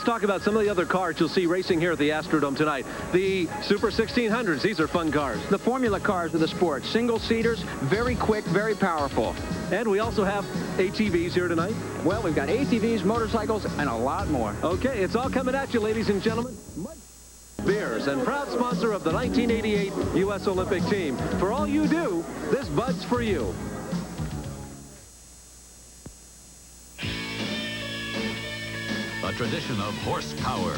talk about some of the other cars you'll see racing here at the Astrodome tonight. The Super 1600s, these are fun cars. The formula cars of the sport. Single-seaters, very quick, very powerful. And we also have ATVs here tonight. Well, we've got ATVs, motorcycles, and a lot more. Okay, it's all coming at you, ladies and gentlemen. Beers and proud sponsor of the 1988 U.S. Olympic team. For all you do, this Bud's for you. A tradition of horsepower.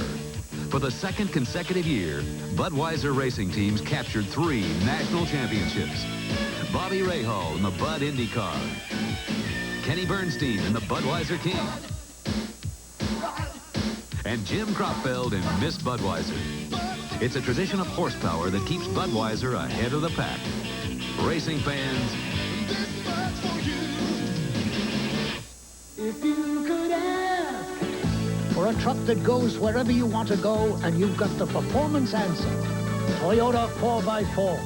For the second consecutive year, Budweiser racing teams captured 3 national championships. Bobby Rahal in the Bud Indy car. Kenny Bernstein in the Budweiser King. And Jim Kropfeld in Miss Budweiser. It's a tradition of horsepower that keeps Budweiser ahead of the pack. Racing fans, if you could ask for a truck that goes wherever you want to go, and you've got the performance answer, Toyota 4x4.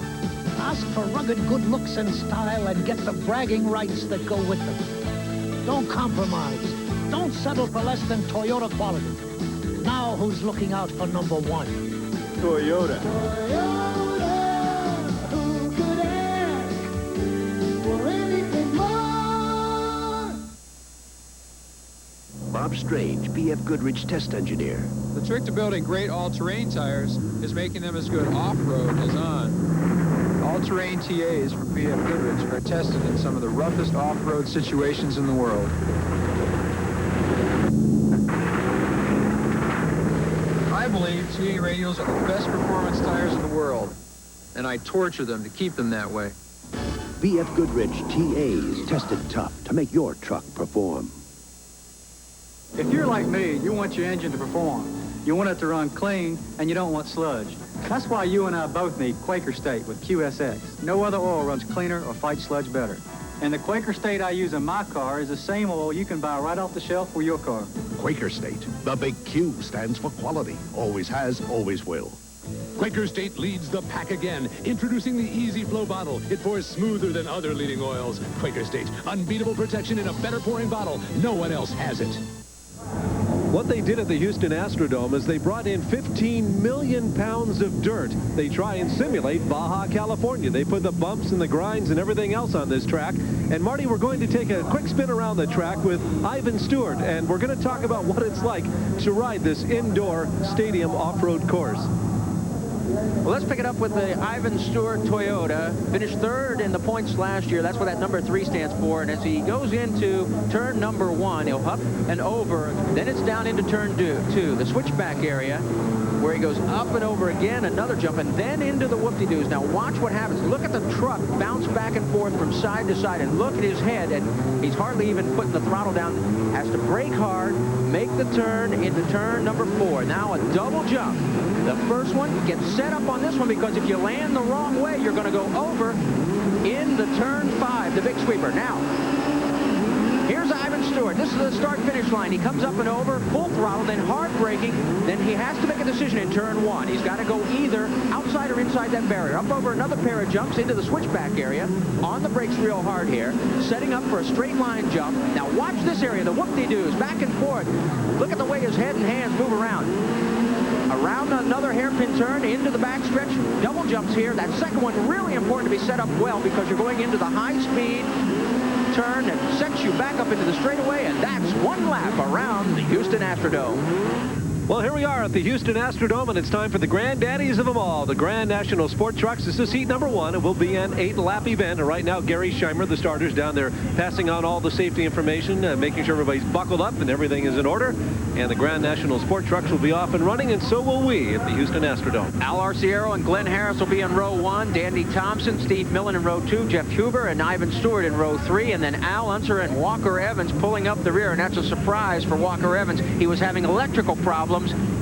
Ask for rugged good looks and style and get the bragging rights that go with them. Don't compromise. Don't settle for less than Toyota quality. Now who's looking out for number 1? Toyota. Toyota, who could ask for anything more? Bob Strange, B.F. Goodrich test engineer. The trick to building great all-terrain tires is making them as good off-road as on. All-terrain TAs from B.F. Goodrich are tested in some of the roughest off-road situations in the world. I believe TA radials are the best performance tires in the world, and I torture them to keep them that way. B.F. Goodrich TAs, tested tough to make your truck perform. If you're like me, you want your engine to perform. You want it to run clean, and you don't want sludge. That's why you and I both need Quaker State with QSX. No other oil runs cleaner or fights sludge better. And the Quaker State I use in my car is the same oil you can buy right off the shelf for your car. Quaker State. The big Q stands for quality. Always has, always will. Quaker State leads the pack again. Introducing the Easy Flow bottle. It pours smoother than other leading oils. Quaker State. Unbeatable protection in a better pouring bottle. No one else has it. What they did at the Houston Astrodome is they brought in 15 million pounds of dirt. They try and simulate Baja California. They put the bumps and the grinds and everything else on this track. And Marty, we're going to take a quick spin around the track with Ivan Stewart, and we're going to talk about what it's like to ride this indoor stadium off-road course. Well, let's pick it up with the Ivan Stewart Toyota. Finished 3rd in the points last year. That's what that number 3 stands for. And as he goes into turn number 1, he'll up and over. Then it's down into turn 2, the switchback area, where he goes up and over again, another jump, and then into the whoop-de-doos. Now watch what happens. Look at the truck bounce back and forth from side to side, and look at his head, and he's hardly even putting the throttle down. Has to brake hard, make the turn into turn number 4. Now a double jump. The first one gets set up on this one because if you land the wrong way, you're going to go over in the turn 5, the big sweeper. Now, here's Ivan Stewart. This is the start-finish line. He comes up and over, full throttle, then hard braking. Then he has to make a decision in turn 1. He's got to go either outside or inside that barrier. Up over another pair of jumps into the switchback area. On the brakes real hard here. Setting up for a straight line jump. Now watch this area, the whoop-de-doos, back and forth. Look at the way his head and hands move around. Around another hairpin turn into the backstretch. Double jumps here. That second one really important to be set up well because you're going into the high-speed turn that sets you back up into the straightaway, and that's 1 lap around the Houston Astrodome. Well, here we are at the Houston Astrodome, and it's time for the granddaddies of them all, the Grand National Sport Trucks. This is heat number 1. It will be an 8-lap event. And right now, Gary Scheimer, the starter's down there, passing on all the safety information, making sure everybody's buckled up and everything is in order. And the Grand National Sport Trucks will be off and running, and so will we at the Houston Astrodome. Al Arciero and Glenn Harris will be in row 1. Dandy Thompson, Steve Millen in row 2. Jeff Huber and Ivan Stewart in row 3. And then Al Unser and Walker Evans pulling up the rear. And that's a surprise for Walker Evans. He was having electrical problems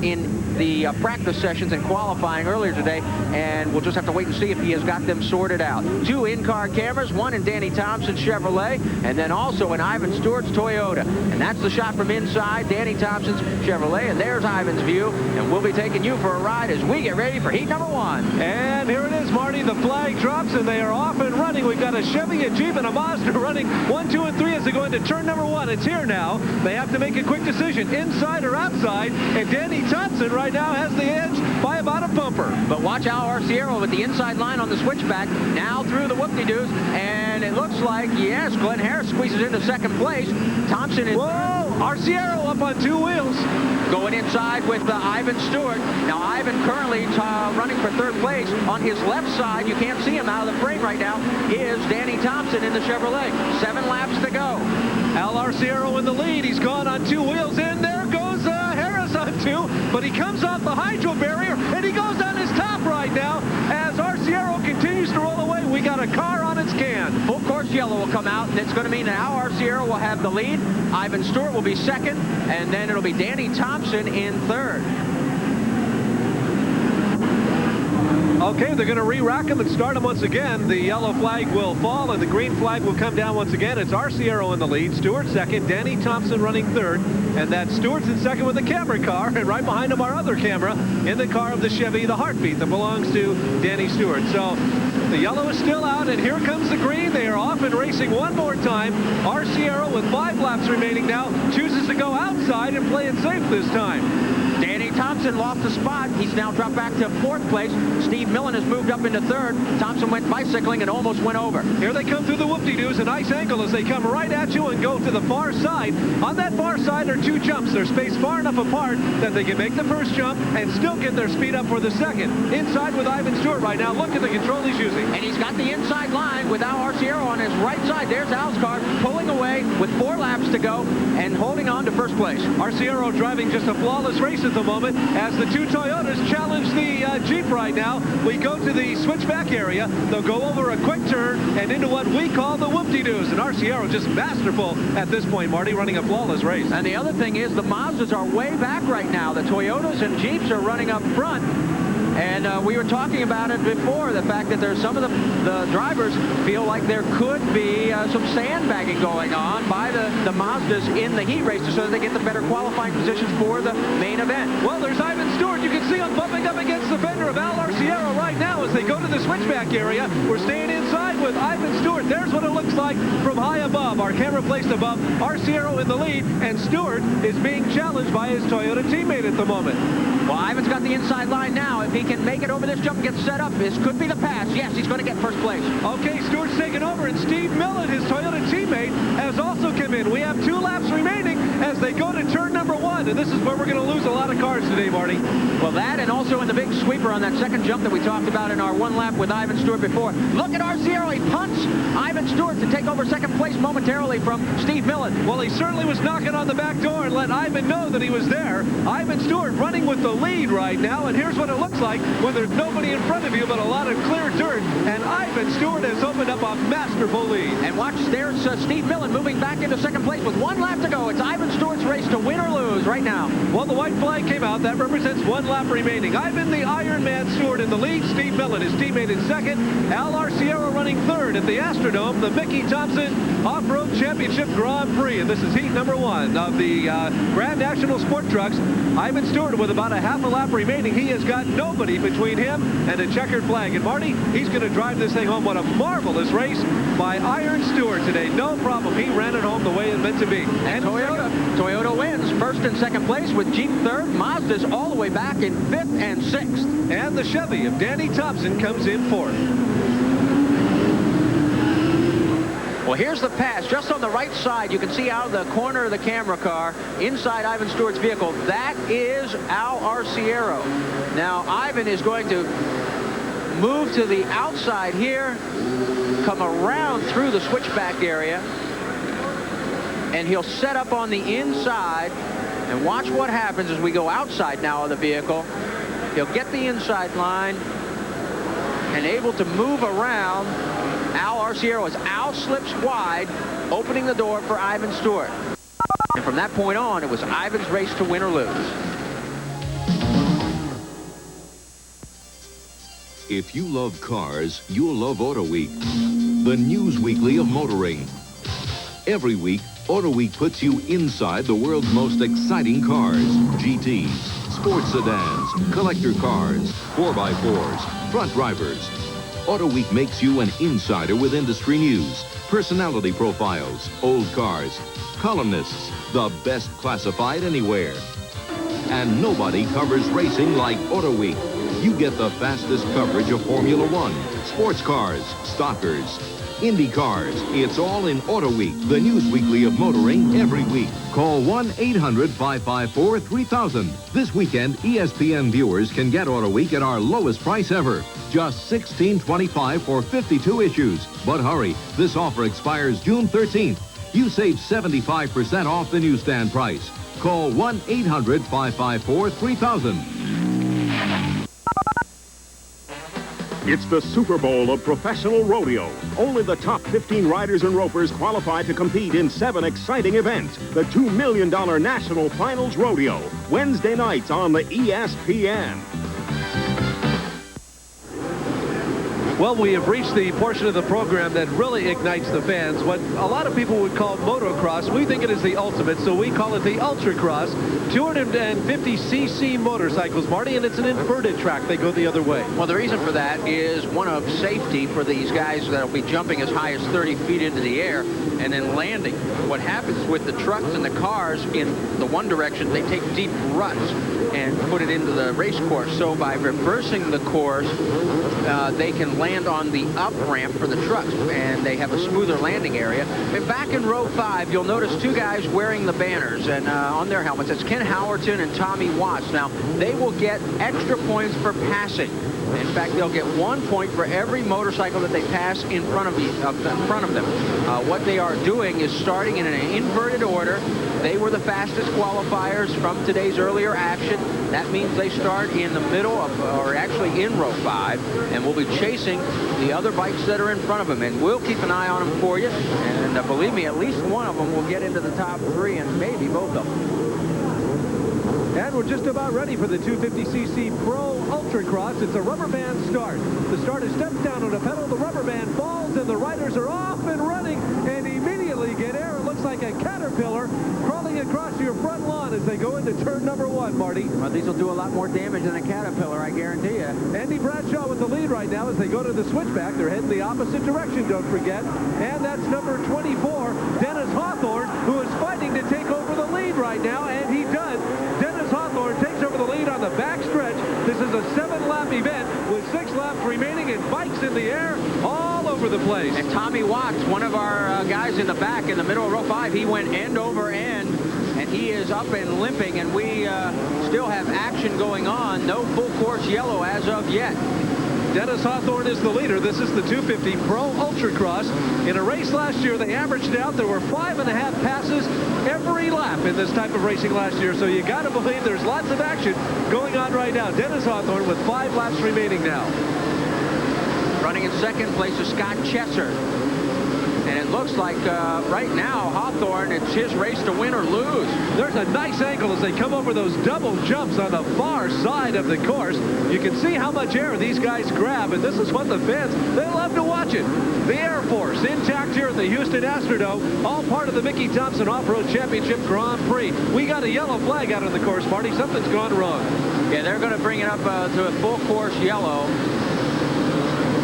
in the practice sessions and qualifying earlier today, and we'll just have to wait and see if he has got them sorted out. 2 in-car cameras, one in Danny Thompson's Chevrolet, and then also in Ivan Stewart's Toyota. And that's the shot from inside Danny Thompson's Chevrolet, and there's Ivan's view, and we'll be taking you for a ride as we get ready for heat number 1. And here it is, Marty. The flag drops, and they are off and running. We've got a Chevy, a Jeep, and a Mazda running 1, 2, and 3 as they go into turn number 1. It's here now. They have to make a quick decision, inside or outside, and Danny Thompson right now has the edge by about a bumper. But watch Al Arciero with the inside line on the switchback, now through the whoop-de-doos, and it looks like, yes, Glenn Harris squeezes into second place. Thompson is... Whoa! Arciero up on 2 wheels. Going inside with Ivan Stewart. Now, Ivan currently running for third place. On his left side, you can't see him out of the frame right now, is Danny Thompson in the Chevrolet. 7 laps to go. Al Arciero in the lead. He's gone on 2 wheels, and there goes Harris on 2, but he comes off the hydro barrier, and he goes on his top right now as Arciero continues to roll away. We got a car on its can. Full course yellow will come out, and it's going to mean that Al Arciero will have the lead. Ivan Stewart will be second, and then it'll be Danny Thompson in third. Okay, they're going to re-rack him and start him once again. The yellow flag will fall, and the green flag will come down once again. It's Arciero in the lead, Stewart second, Danny Thompson running third, and that Stewart's in second with the camera car, and right behind him our other camera in the car of the Chevy, the Heartbeat, that belongs to Danny Stewart. So the yellow is still out, and here comes the green. They are off and racing one more time. Arciero, with 5 laps remaining now, chooses to go outside and play it safe this time. Danny Thompson lost the spot. He's now dropped back to 4th place. Steve Millen has moved up into 3rd. Thompson went bicycling and almost went over. Here they come through the whoop-de-doos, a nice angle as they come right at you and go to the far side. On that far side are 2 jumps. They're spaced far enough apart that they can make the first jump and still get their speed up for the second. Inside with Ivan Stewart right now. Look at the control he's using. And he's got the inside line with Al Arciero on his right side. There's Al's car pulling away with 4 laps to go and holding on to first place. Arciero driving just a flawless race at the moment as the 2 Toyotas challenge the Jeep right now. We go to the switchback area. They'll go over a quick turn and into what we call the whoop-de-doos. And Arciero just masterful at this point, Marty, running a flawless race. And the other thing is the Mazdas are way back right now. The Toyotas and Jeeps are running up front. And we were talking about it before, the fact that there's some of the drivers feel like there could be some sandbagging going on by the Mazdas in the heat races so that they get the better qualifying positions for the main event. Well, there's Ivan Stewart. You can see him bumping up against the fender of Al Arciero right now as they go to the switchback area. We're staying inside with Ivan Stewart. There's what it looks like from high above. Our camera placed above. Arciero in the lead, and Stewart is being challenged by his Toyota teammate at the moment. Well, Ivan's got the inside line now. If he can make it over this jump and get set up, this could be the pass. Yes, he's going to get first place. Okay, Stewart's taken over, and Steve Millen, his Toyota teammate, has also come in. We have 2 laps remaining as they go to turn number 1, and this is where we're going to lose a lot of cars today, Marty. Well, that and also in the big sweeper on that second jump that we talked about in our 1 lap with Ivan Stewart before. Look at Arciero. He punts Ivan Stewart to take over second place momentarily from Steve Millen. Well, he certainly was knocking on the back door and let Ivan know that he was there. Ivan Stewart running with the lead right now, and here's what it looks like when there's nobody in front of you but a lot of clear dirt, and Ivan Stewart has opened up a masterful lead. And watch, there's Steve Millen moving back into second place with 1 lap to go. It's Ivan Stewart's race to win or lose right now. Well, the white flag came out. That represents 1 lap remaining. Ivan the Iron Man Stewart in the lead. Steve Millen, his teammate, in second. Al Arciero running third at the Astrodome, the Mickey Thompson Off-Road Championship Grand Prix. And this is heat number 1 of the Grand National Sport Trucks. Ivan Stewart with about a half a lap remaining. He has got nobody between him and a checkered flag. And Marty, he's going to drive this thing home. What a marvelous race by Iron Stewart today. No problem. He ran it home the way it meant to be. And Toyota wins first and second place with Jeep third. Mazda's all the way back in 5th and 6th. And the Chevy of Danny Thompson comes in 4th. Well, here's the pass. Just on the right side, you can see out of the corner of the camera car, inside Ivan Stewart's vehicle, that is Al Arciero. Now, Ivan is going to move to the outside here, come around through the switchback area, and he'll set up on the inside. And watch what happens as we go outside now of the vehicle. He'll get the inside line and able to move around Al Arciero as Al slips wide, opening the door for Ivan Stewart. And from that point on, it was Ivan's race to win or lose. If you love cars, you'll love Auto Week, the news weekly of motoring. Every week, Auto Week puts you inside the world's most exciting cars. GTs, sports sedans, collector cars, 4x4s, front drivers. Auto Week makes you an insider with industry news, personality profiles, old cars, columnists, the best classified anywhere. And nobody covers racing like Auto Week. You get the fastest coverage of Formula One, sports cars, stockers, Indy cars. It's all in Auto Week, the news weekly of motoring every week. Call 1-800-554-3000. This weekend, ESPN viewers can get Auto Week at our lowest price ever. Just $16.25 for 52 issues. But hurry, this offer expires June 13th. You save 75% off the newsstand price. Call 1-800-554-3000. It's the Super Bowl of professional rodeo. Only the top 15 riders and ropers qualify to compete in 7 exciting events. The $2 million National Finals Rodeo, Wednesday nights on the ESPN. Well, we have reached the portion of the program that really ignites the fans. What a lot of people would call motocross, we think it is the ultimate, so we call it the Ultracross. 250cc motorcycles, Marty, and it's an inverted track. They go the other way. Well, the reason for that is one of safety for these guys that will be jumping as high as 30 feet into the air and then landing. What happens with the trucks and the cars in the one direction, they take deep ruts and put it into the race course. So by reversing the course, they can land on the up ramp for the trucks, and they have a smoother landing area. And back in row 5, you'll notice 2 guys wearing the banners and on their helmets. It's Ken Howerton and Tommy Watts. Now, they will get extra points for passing. In fact, they'll get 1 point for every motorcycle that they pass in front of them. What they are doing is starting in an inverted order. They were the fastest qualifiers from today's earlier action. That means they start in the middle of, or actually in row 5, and we'll be chasing the other bikes that are in front of them. And we'll keep an eye on them for you. And believe me, at least one of them will get into the top 3, and maybe both of them. And we're just about ready for the 250cc Pro Ultracross. It's a rubber band start. The starter steps down on a pedal, the rubber band falls, and the riders are off and running, and immediately get air. It looks like a caterpillar crawling across your front lawn as they go into turn number 1, Marty. Well, these will do a lot more damage than a caterpillar, I guarantee you. Andy Bradshaw with the lead right now as they go to the switchback. They're heading the opposite direction, don't forget. And that's number 24, Dennis Hawthorne, who is fighting to take over the lead right now, and he does. Dennis Hawthorne takes over the lead on the back stretch. This is a 7-lap event with 6 laps remaining and bikes in the air all over the place. And Tommy Watts, one of our guys in the back in the middle of row 5, he went end over end, and he is up and limping, and we still have action going on. No full course yellow as of yet. Dennis Hawthorne is the leader. This is the 250 Pro Ultracross. In a race last year, they averaged out. There were 5.5 passes every lap in this type of racing last year. So you got to believe there's lots of action going on right now. Dennis Hawthorne with 5 laps remaining now. Running in second place is Scott Chesser. And it looks like right now, Hawthorne, it's his race to win or lose. There's a nice angle as they come over those double jumps on the far side of the course. You can see how much air these guys grab, and this is what the fans, they love to watch it. The Air Force intact here at the Houston Astrodome, all part of the Mickey Thompson Off-Road Championship Grand Prix. We got a yellow flag out on the course, Marty. Something's gone wrong. Yeah, they're going to bring it up to a full course yellow.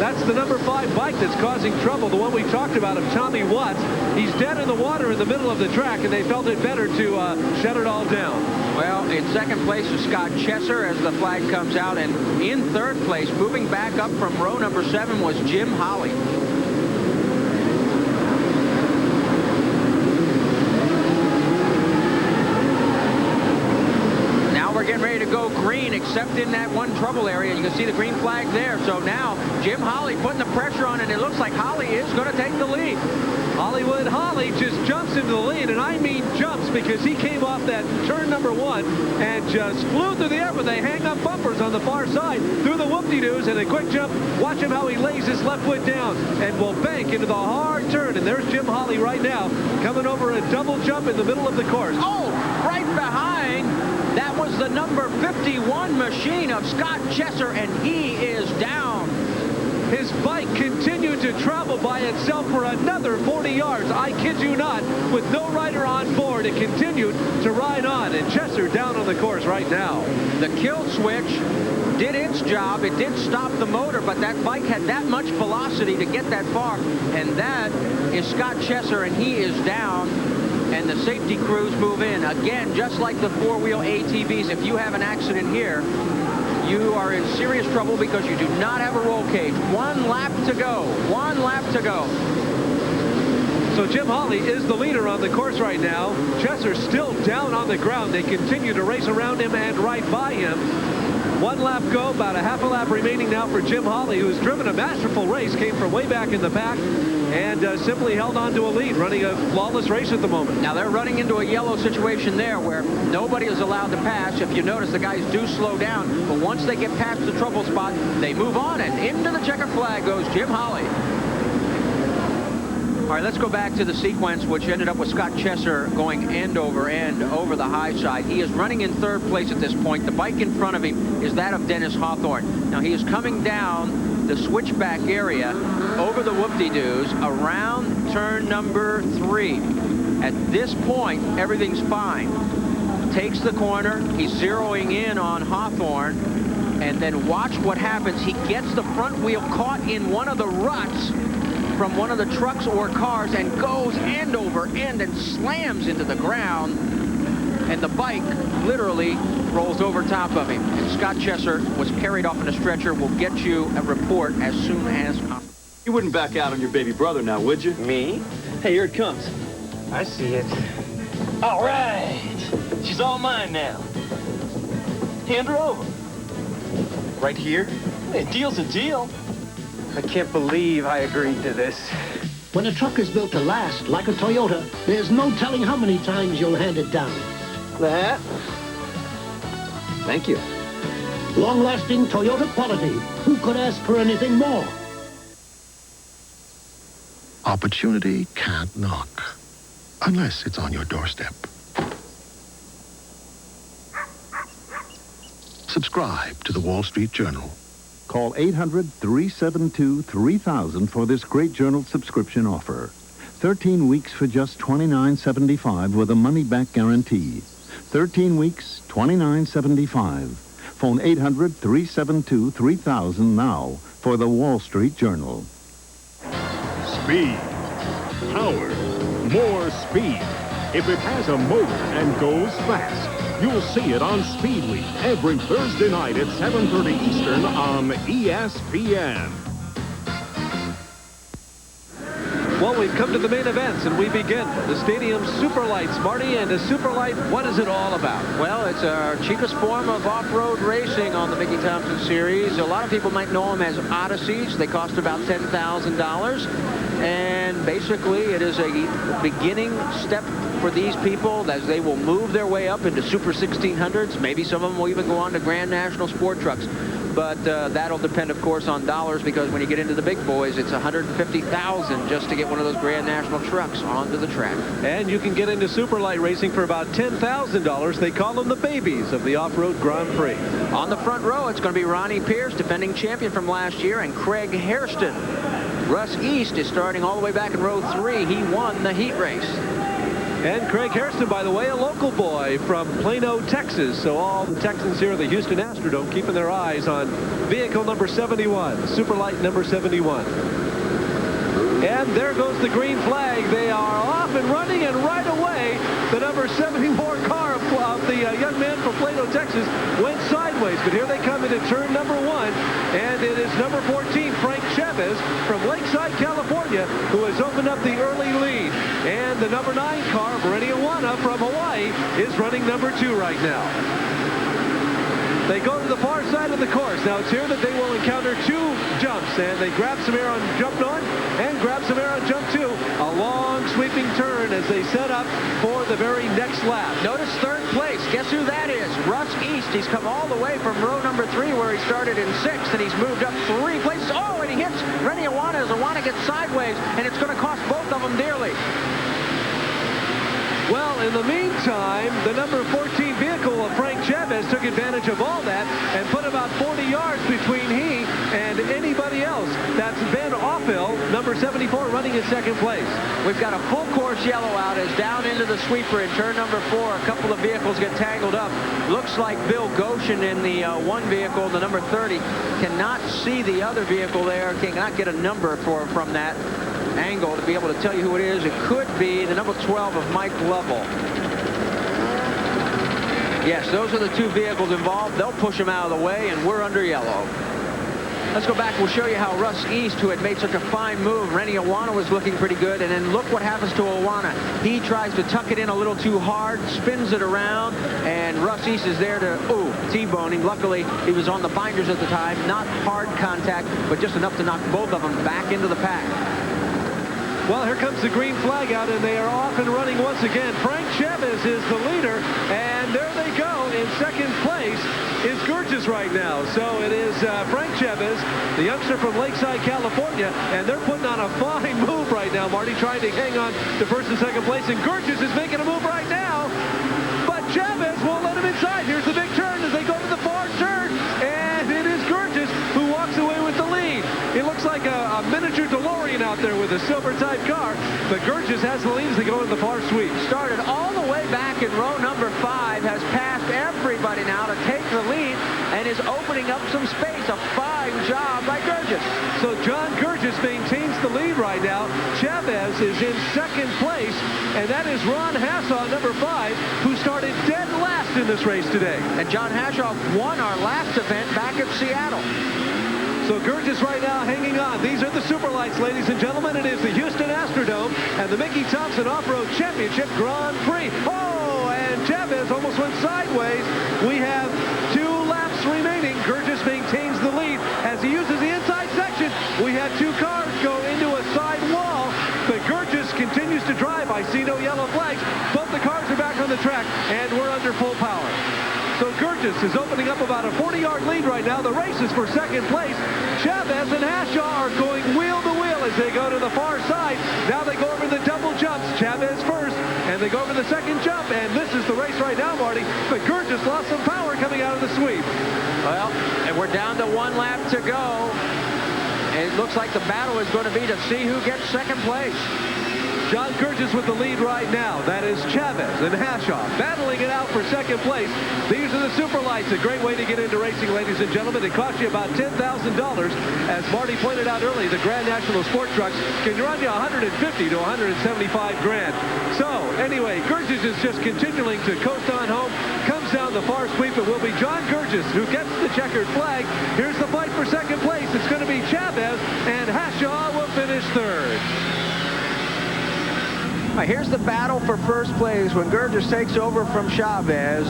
That's the number 5 bike that's causing trouble, the one we talked about of Tommy Watts. He's dead in the water in the middle of the track, and they felt it better to shut it all down. Well, in second place is Scott Chesser as the flag comes out, and in third place, moving back up from row number 7, was Jim Holly. We're getting ready to go green, except in that one trouble area. You can see the green flag there. So now Jim Holly putting the pressure on, and it looks like Holly is going to take the lead. Hollywood Holly just jumps into the lead, and I mean jumps, because he came off that turn number 1 and just flew through the air with the hang-up bumpers on the far side, through the whoop-de-doos, and a quick jump. Watch him how he lays his left foot down and will bank into the hard turn. And there's Jim Holly right now, coming over a double jump in the middle of the course. Oh, right behind. That was the number 51 machine of Scott Chesser, and he is down. His bike continued to travel by itself for another 40 yards. I kid you not, with no rider on board, it continued to ride on. And Chesser down on the course right now. The kill switch did its job. It did stop the motor, but that bike had that much velocity to get that far. And that is Scott Chesser, and he is down. And the safety crews move in. Again, just like the four-wheel ATVs, if you have an accident here, you are in serious trouble because you do not have a roll cage. 1 lap to go. 1 lap to go. So Jim Hawley is the leader on the course right now. Chesser still down on the ground. They continue to race around him and right by him. 1 lap go, about a half a lap remaining now for Jim Hawley, who's driven a masterful race, came from way back in the pack, and simply held on to a lead, running a flawless race at the moment. Now they're running into a yellow situation there where nobody is allowed to pass. If you notice, the guys do slow down, but once they get past the trouble spot, they move on, and into the checkered flag goes Jim Hawley. All right, let's go back to the sequence, which ended up with Scott Chesser going end over the high side. He is running in 3rd place at this point. The bike in front of him is that of Dennis Hawthorne. Now, he is coming down the switchback area over the whoop-de-doos around turn number 3. At this point, everything's fine. Takes the corner. He's zeroing in on Hawthorne. And then watch what happens. He gets the front wheel caught in one of the ruts from one of the trucks or cars and goes end over end and slams into the ground, and the bike literally rolls over top of him. And Scott Chesser was carried off in a stretcher. We'll get you a report as soon as possible. You wouldn't back out on your baby brother now, would you? Me? Hey, here it comes. I see it. All right. She's all mine now. Hand her over. Right here? Hey, a deal's a deal. I can't believe I agreed to this. When a truck is built to last, like a Toyota, there's no telling how many times you'll hand it down. That? Thank you. Long-lasting Toyota quality. Who could ask for anything more? Opportunity can't knock unless it's on your doorstep. Subscribe to the Wall Street Journal. Call 800-372-3000 for this great journal subscription offer. 13 weeks for just $29.75 with a money-back guarantee. 13 weeks, $29.75. Phone 800-372-3000 now for the Wall Street Journal. Speed. Power. More speed. If it has a motor and goes fast, you'll see it on Speed Week every Thursday night at 7:30 Eastern on ESPN. Well, we've come to the main events, and we begin the stadium Superlights. Marty, and a Superlight, what is it all about? Well, it's our cheapest form of off-road racing on the Mickey Thompson series. A lot of people might know them as Odysseys. They cost about $10,000. And basically, it is a beginning step for these people as they will move their way up into Super 1600s. Maybe some of them will even go on to Grand National Sport Trucks. But that'll depend, of course, on dollars, because when you get into the big boys, it's $150,000 just to get one of those Grand National trucks onto the track. And you can get into Superlight racing for about $10,000. They call them the babies of the off-road Grand Prix. On the front row, it's going to be Ronnie Pierce, defending champion from last year, and Craig Hairston. Russ East is starting all the way back in row 3. He won the heat race. And Craig Hairston, by the way, a local boy from Plano, Texas. So all the Texans here at the Houston Astrodome keeping their eyes on vehicle number 71, Superlight number 71. And there goes the green flag. They are off and running, and right away, the number 74 car of the young man from Plano, Texas, went sideways. But here they come into turn number 1, and it is number 14, Frank Chavez from Lakeside, California, who has opened up the early lead. And the number 9 car, Bereniawana from Hawaii, is running number 2 right now. They go to the far side of the course. Now it's here that they will encounter 2 jumps, and they grab some air on jump 1 and grab some air on jump 2. A long sweeping turn as they set up for the very next lap. Notice 3rd place. Guess who that is? Russ East. He's come all the way from row number 3 where he started in 6th, and he's moved up 3 places. Oh, and he hits Bereniawana as Awana gets sideways, and it's going to cost both of them dearly. Well, in the meantime, the number 14 vehicle of Frank Chavez took advantage of all that and put about 40 yards between he and anybody else. That's Ben Offill, number 74, running in second place. We've got a full course yellow out as down into the sweeper in turn number 4. A couple of vehicles get tangled up. Looks like Bill Goshen in the one vehicle, the number 30, cannot see the other vehicle there, cannot get a number from that angle to be able to tell you who it is. It could be the number 12 of Mike Lovell. Yes, those are the two vehicles involved. They'll push them out of the way, and we're under yellow. Let's go back. We'll show you how Russ East, who had made such a fine move, Rennie Awana was looking pretty good, and then look what happens to Awana. He tries to tuck it in a little too hard, spins it around, and Russ East is there to, T-bone him. Luckily, he was on the binders at the time. Not hard contact, but just enough to knock both of them back into the pack. Well, here comes the green flag out, and they are off and running once again. Frank Chavez is the leader, and there they go. In second place is Gurgis right now. So it is Frank Chavez, the youngster from Lakeside, California, and they're putting on a fine move right now, Marty, trying to hang on to first and second place, and Gurgis is making a move right now, but Chavez won't let him inside. Here's the big turn as they go to the far turn, and it is Gurgis who walks away with the lead. It looks like a miniature DeLorean out there with a silver-type car, but Gurgis has the lead as they go in the far sweep. Started all the way back in row number 5, has passed everybody now to take the lead, and is opening up some space. A fine job by Gurgis. So John Gurgis maintains the lead right now. Chavez is in second place, and that is Ron Hassaw, number 5, who started dead last in this race today. And John Hassaw won our last event back at Seattle. So Gurgis right now hanging on. These are the super lights, ladies and gentlemen. It is the Houston Astrodome and the Mickey Thompson Off-Road Championship Grand Prix. Oh, and Chavez almost went sideways. We have 2 laps remaining. Gurgis maintains the lead as he uses the inside section. We had 2 cars go into a side wall, but Gurgis continues to drive. I see no yellow flags. Both the cars are back on the track, and we're under full power. So Gurgis is opening up about a 40-yard lead right now. The race is for second place. Chavez and Hashaw are going wheel to wheel as they go to the far side. Now they go over the double jumps. Chavez first, and they go over the second jump, and this is the race right now, Marty. But Gurgis lost some power coming out of the sweep. Well, and we're down to 1 lap to go. And it looks like the battle is going to be to see who gets second place. John Gurgis with the lead right now. That is Chavez and Hashaw battling it out for second place. These are the super lights. A great way to get into racing, ladies and gentlemen. It costs you about $10,000. As Marty pointed out earlier, the Grand National Sport Trucks can run you $150 to $175 grand. So anyway, Gurgis is just continuing to coast on home. Comes down the far sweep. It will be John Gurgis who gets the checkered flag. Here's the fight for second place. It's going to be Chavez, and Hashaw will finish third. Right, here's the battle for first place when Gurgis takes over from Chavez.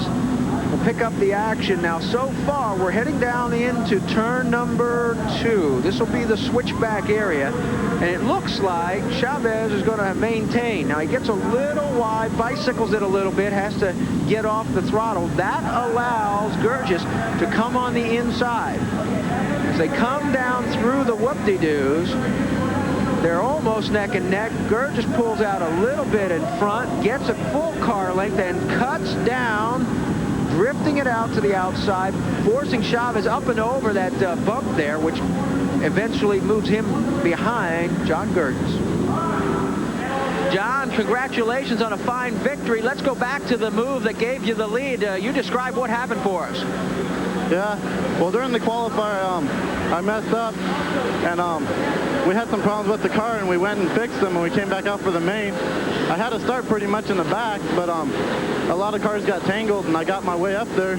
We'll pick up the action now. So far, we're heading down into turn number 2. This will be the switchback area, and it looks like Chavez is going to maintain. Now, he gets a little wide, bicycles it a little bit, has to get off the throttle. That allows Gurgis to come on the inside. As they come down through the whoop-de-doos, they're almost neck and neck. Gurgis pulls out a little bit in front, gets a full car length, and cuts down, drifting it out to the outside, forcing Chavez up and over that bump there, which eventually moves him behind John Gurgis. John, congratulations on a fine victory. Let's go back to the move that gave you the lead. You describe what happened for us. Yeah, well, during the qualifier, I messed up, and we had some problems with the car, and we went and fixed them, and we came back out for the main. I had to start pretty much in the back, but a lot of cars got tangled, and I got my way up there.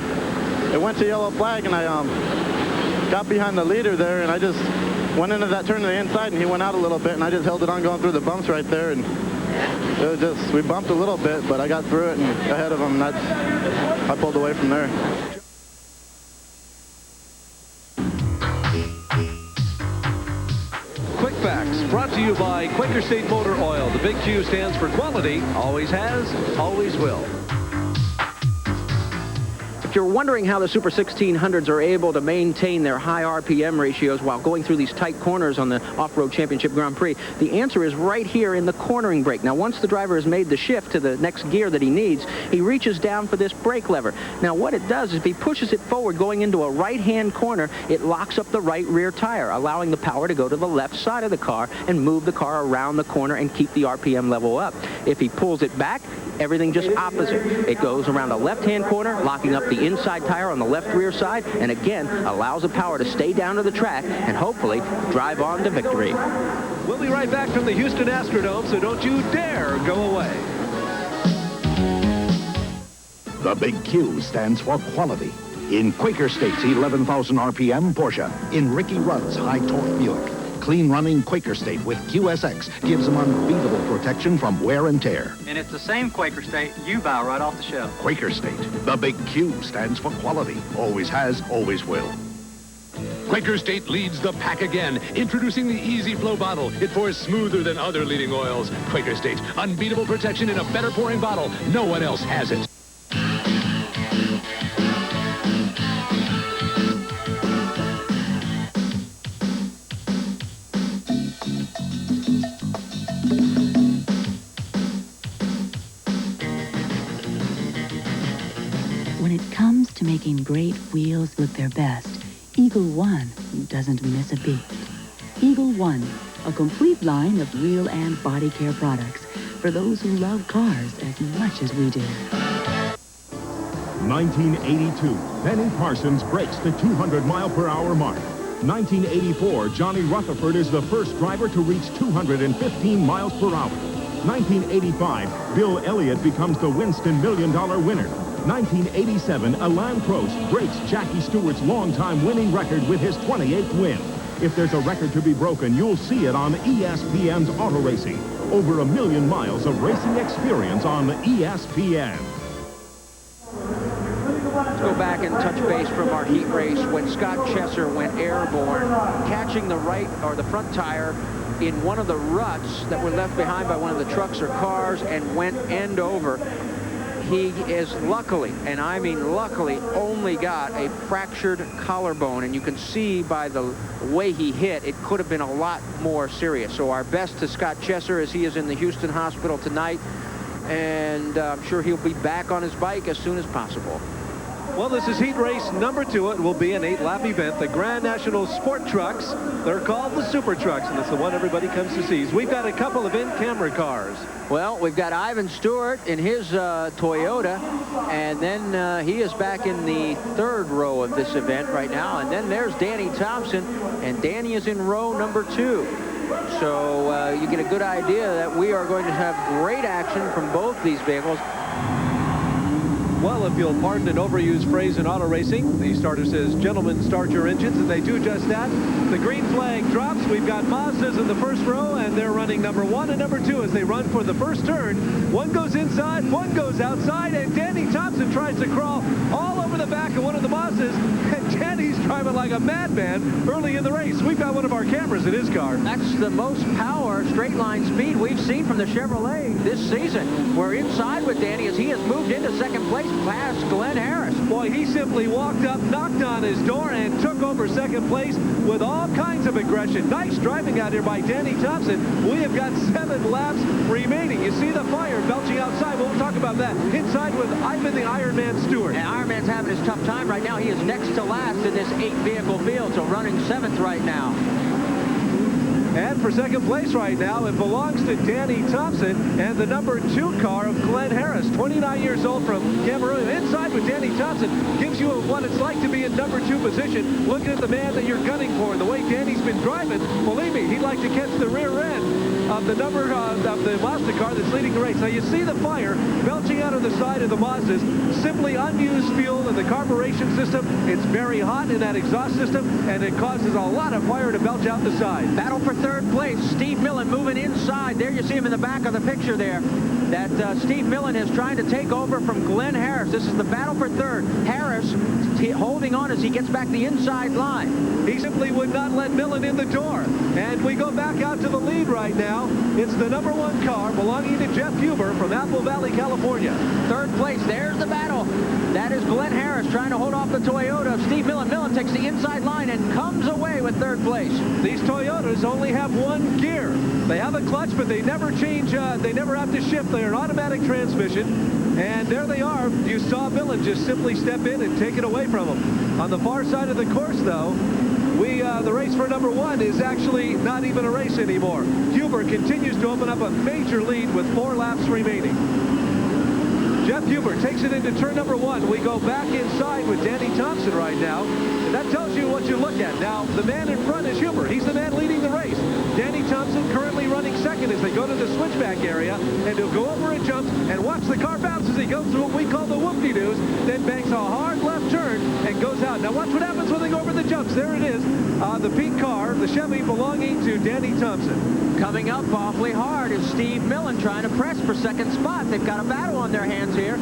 It went to yellow flag, and I got behind the leader there, and I just went into that turn to the inside, and he went out a little bit, and I just held it on going through the bumps right there, and it was just, we bumped a little bit, but I got through it and ahead of him, and I pulled away from there. Quick Facts, brought to you by Quaker State Motor Oil. The big Q stands for quality, always has, always will. If you're wondering how the Super 1600s are able to maintain their high RPM ratios while going through these tight corners on the Off-Road Championship Grand Prix, the answer is right here in the cornering brake. Now, once the driver has made the shift to the next gear that he needs, he reaches down for this brake lever. Now, what it does is if he pushes it forward going into a right-hand corner, it locks up the right rear tire, allowing the power to go to the left side of the car and move the car around the corner and keep the RPM level up. If he pulls it back, everything just opposite. It goes around a left-hand corner, locking up the inside tire on the left rear side, and again, allows the power to stay down to the track and hopefully drive on to victory. We'll be right back from the Houston Astrodome, so don't you dare go away. The big Q stands for quality. In Quaker State's 11,000 RPM Porsche, in Ricky Rudd's high-torque Buick, clean-running Quaker State with QSX gives them unbeatable protection from wear and tear. And it's the same Quaker State you buy right off the shelf. Quaker State, the big Q stands for quality. Always has, always will. Quaker State leads the pack again. Introducing the Easy Flow bottle. It pours smoother than other leading oils. Quaker State, unbeatable protection in a better pouring bottle. No one else has it. When it comes to making great wheels look their best, Eagle One doesn't miss a beat. Eagle One, a complete line of wheel and body care products for those who love cars as much as we do. 1982, Benny Parsons breaks the 200-mile-per-hour mark. 1984, Johnny Rutherford is the first driver to reach 215 miles per hour. 1985, Bill Elliott becomes the Winston $1 million winner. 1987, Alain Prost breaks Jackie Stewart's longtime winning record with his 28th win. If there's a record to be broken, you'll see it on ESPN's Auto Racing. Over 1 million miles of racing experience on ESPN. Let's go back and touch base from our heat race when Scott Chesser went airborne, catching the right or the front tire in one of the ruts that were left behind by one of the trucks or cars and went end over. He is luckily, and I mean luckily, only got a fractured collarbone, and you can see by the way he hit, it could have been a lot more serious. So our best to Scott Chesser as he is in the Houston hospital tonight, and I'm sure he'll be back on his bike as soon as possible. Well, this is heat race number 2. It will be an 8-lap event. The Grand National Sport Trucks, they're called the Super Trucks, and it's the one everybody comes to see. We've got a couple of in-camera cars. Well, we've got Ivan Stewart in his Toyota, and then he is back in the 3rd row of this event right now. And then there's Danny Thompson, and Danny is in row number 2. So you get a good idea that we are going to have great action from both these vehicles. Well, if you'll pardon an overused phrase in auto racing, the starter says, "Gentlemen, start your engines," and they do just that. The green flag drops. We've got Mazdas in the first row, and they're running number 1 and number 2 as they run for the first turn. One goes inside, one goes outside, and Danny Thompson tries to crawl all over the back of one of the Mazdas, and Danny's driving like a madman early in the race. We've got one of our cameras in his car. That's the most power, straight line speed we've seen from the Chevrolet this season. We're inside with Danny as he has moved into second place past Glenn Harris. Boy, he simply walked up, knocked on his door, and took over second place with all kinds of aggression. Nice driving out here by Danny Thompson. We have got 7 laps remaining. You see the fire belching outside. We'll talk about that. Inside with Ivan the Iron Man Stewart. And Iron Man's having his tough time right now. He is next to last in this 8-vehicle field, so running 7th right now. And for second place right now, it belongs to Danny Thompson and the number 2 car of Glenn Harris, 29 years old from Cameroon. Inside with Danny Thompson gives you what it's like to be in number 2 position. Looking at the man that you're gunning for, the way Danny's been driving, believe me, he'd like to catch the rear end of the number of the Mazda car that's leading the race. Now you see the fire belching out of the side of the Mazdas, simply unused fuel in the carburation system. It's very hot in that exhaust system, and it causes a lot of fire to belch out the side. Battle for 3rd place. Steve Millen moving inside. There you see him in the back of the picture there. That Steve Millen is trying to take over from Glenn Harris. This is the battle for 3rd. Harris holding on as he gets back the inside line. He simply would not let Millen in the door. And we go back out to the lead right now. now. It's the #1 car belonging to Jeff Huber from Apple Valley, California. Third place, there's the battle. That is Glenn Harris trying to hold off the Toyota of Steve Millen. Millen takes the inside line and comes away with third place. These Toyotas only have one gear. They have a clutch, but they never change. They never have to shift. They're an automatic transmission. And there they are. You saw Millen just simply step in and take it away from him. On the far side of the course, though, the race for #1 is actually not even a race anymore. Huber continues to open up a major lead with 4 laps remaining. Jeff Huber takes it into turn #1. We go back inside with Danny Thompson right now. And that tells you what you look at. Now, the man in front is Huber. He's the man leading the race. Danny Thompson currently running second as they go to the switchback area. And he'll go over a jump and watch the car bounce as he goes through what we call the whoop-de-doos. Then banks a hard left turn and goes out. Now, watch what happens when they go over the jumps. There it is. The pink car, the Chevy belonging to Danny Thompson. Coming up awfully hard is Steve Millen trying to press for second spot. They've got a battle on their hands here.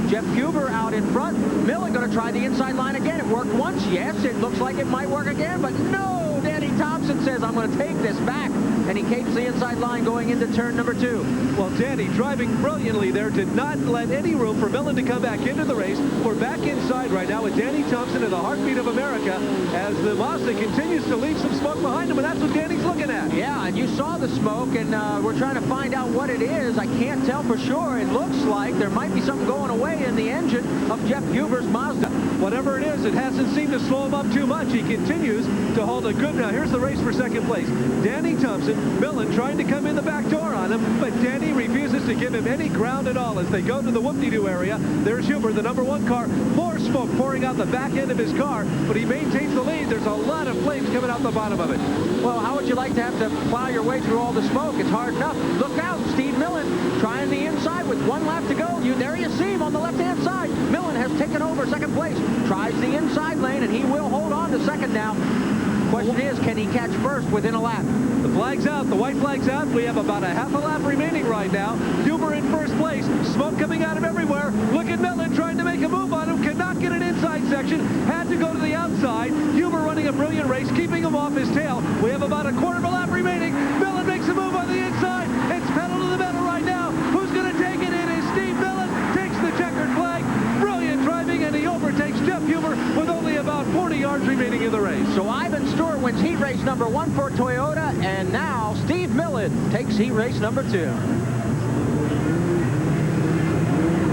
Jeff Huber out in front. Millen going to try the inside line again. It worked once. Yes, it looks like it might work again, but no. Danny Thompson says, I'm going to take this back. And he capes the inside line going into turn '2. Well, Danny driving brilliantly there, did not let any room for Millen to come back into the race. We're back inside right now with Danny Thompson in the heartbeat of America as the Mazda continues to leave some smoke behind him, and that's what Danny's looking at. Yeah, and you saw the smoke, and we're trying to find out what it is. I can't tell for sure. It looks like there might be something going away in the engine of Jeff Huber's Mazda. Whatever it is, it hasn't seemed to slow him up too much. He continues to hold a good... Now, here's the race for second place. Danny Thompson, Millen trying to come in the back door on him, but Danny refuses to give him any ground at all as they go to the whoop-de-doo area. There's Huber, the #1 car. More smoke pouring out the back end of his car, but he maintains the lead. There's a lot of flames coming out the bottom of it. Well, how would you like to have to plow your way through all the smoke? It's hard enough. Look out, Steve Millen trying the inside with 1 lap to go. There you see him on the left-hand side. Millen has taken over second place. Tries the inside lane, and he will hold on to second now. Question is, can he catch first within a lap? The flag's out. The white flag's out. We have about a half a lap remaining right now. Huber in first place. Smoke coming out of everywhere. Look at Millen trying to make a move on him. Cannot get an inside section. Had to go to the outside. Huber running a brilliant race, keeping him off his tail. We have about a quarter of a lap remaining. Millen makes a move on the inside. It's pedal to the metal right now. Who's going to take it? It is Steve Millen. Takes the checkered flag. Brilliant driving, and he overtakes Jeff Huber with only about 40 yards remaining in the race. So Ivan Stewart wins heat race #1 for Toyota, and now Steve Millen takes heat race #2.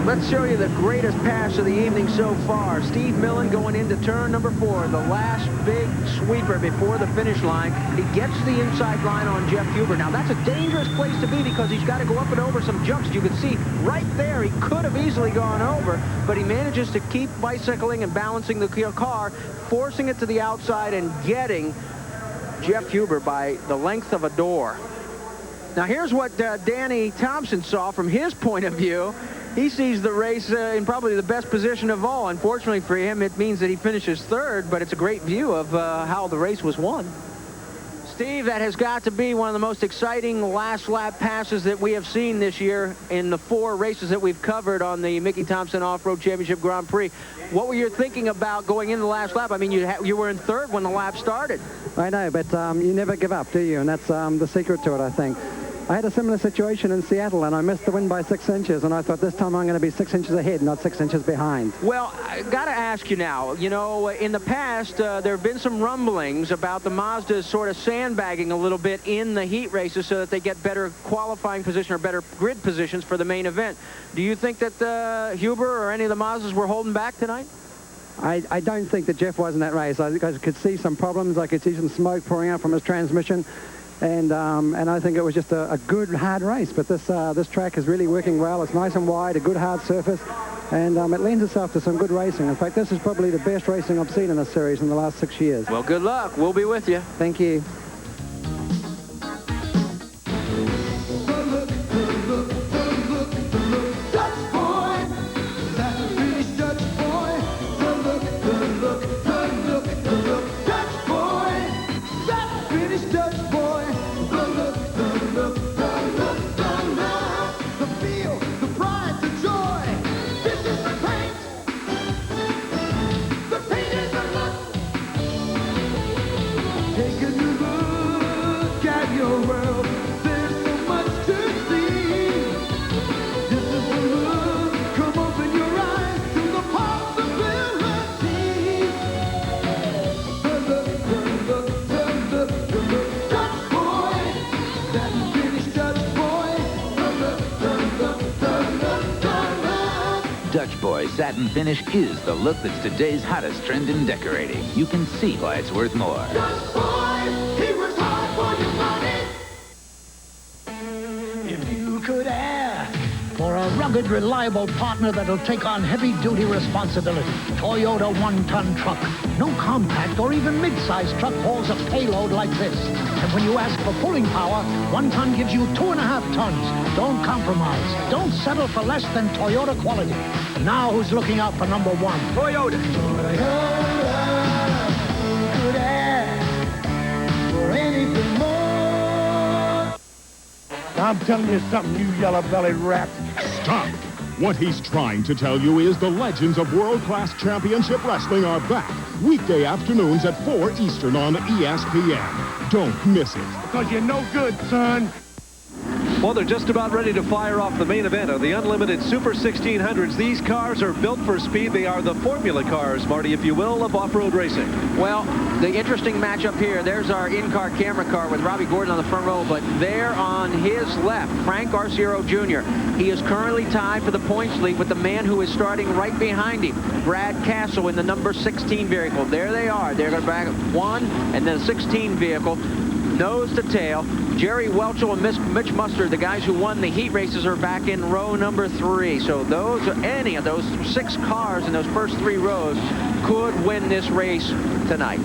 Let's show you the greatest pass of the evening so far. Steve Millen going into turn #4, the last big sweeper before the finish line. He gets the inside line on Jeff Huber. Now, that's a dangerous place to be because he's got to go up and over some jumps. You can see right there he could have easily gone over, but he manages to keep bicycling and balancing the car, forcing it to the outside and getting Jeff Huber by the length of a door. Now, here's what Danny Thompson saw from his point of view. He sees the race in probably the best position of all. Unfortunately for him, it means that he finishes third, but it's a great view of how the race was won. Steve, that has got to be one of the most exciting last lap passes that we have seen this year in the 4 races that we've covered on the Mickey Thompson Off-Road Championship Grand Prix. What were you thinking about going into the last lap? I mean, you were in third when the lap started. I know, but you never give up, do you? And that's the secret to it, I think. I had a similar situation in Seattle, and I missed the win by 6 inches, and I thought this time I'm going to be 6 inches ahead, not 6 inches behind. Well, I got to ask you now, you know, in the past, there have been some rumblings about the Mazdas sort of sandbagging a little bit in the heat races so that they get better qualifying position or better grid positions for the main event. Do you think that Huber or any of the Mazdas were holding back tonight? I don't think that Jeff was in that race. I could see some problems. I could see some smoke pouring out from his transmission. And I think it was just a good, hard race. But this track is really working well. It's nice and wide, a good, hard surface. And it lends itself to some good racing. In fact, this is probably the best racing I've seen in this series in the last 6 years. Well, good luck. We'll be with you. Thank you. Take a new look. Boy satin finish is the look that's today's hottest trend in decorating. You can see why it's worth more. He was hard for your money. If you could ask for a rugged, reliable partner that'll take on heavy-duty responsibility, Toyota one-ton truck. No compact or even mid-sized truck hauls a payload like this. And when you ask for pulling power, 1 ton gives you 2.5 tons. Don't compromise. Don't settle for less than Toyota quality. Now who's looking out for number 1? Toyota. Could ask for anything more. I'm telling you something, you yellow-bellied rats. Stop! What he's trying to tell you is the legends of world-class championship wrestling are back. Weekday afternoons at 4 Eastern on ESPN. Don't miss it. Because you're no good, son. Well, they're just about ready to fire off the main event of the Unlimited Super 1600s. These cars are built for speed. They are the formula cars, Marty, if you will, of off-road racing. Well, the interesting matchup here, there's our in-car camera car with Robbie Gordon on the front row, but there on his left, Frank Arciero Jr. He is currently tied for the points lead with the man who is starting right behind him, Brad Castle, in the number 16 vehicle. There they are. They're going to back 1 and then a 16 vehicle. Nose to tail. Jerry Welchel and Mitch Mustard, the guys who won the heat races, are back in row number 3. So any of those 6 cars in those first 3 rows could win this race tonight.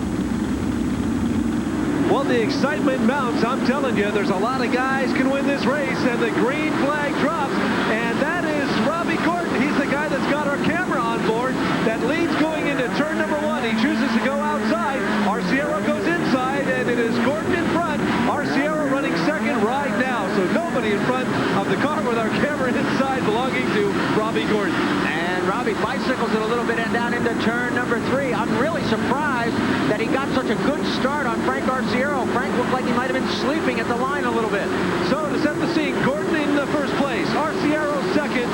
Well, the excitement mounts. I'm telling you, there's a lot of guys can win this race, and the green flag drops, and that is Robbie Gordon. He's the guy that's got our camera on board that leads going into turn number 1. He chooses to go outside. Arciero goes inside, and it is Gordon in front. Arciero running second right now, so nobody in front of the car with our camera inside belonging to Robbie Gordon. And Robbie bicycles it a little bit and down into turn number 3. I'm really surprised that he got such a good start on Frank Arciero. Frank looked like he might have been sleeping at the line a little bit. So to set the scene, Gordon in the first place, Arciero second,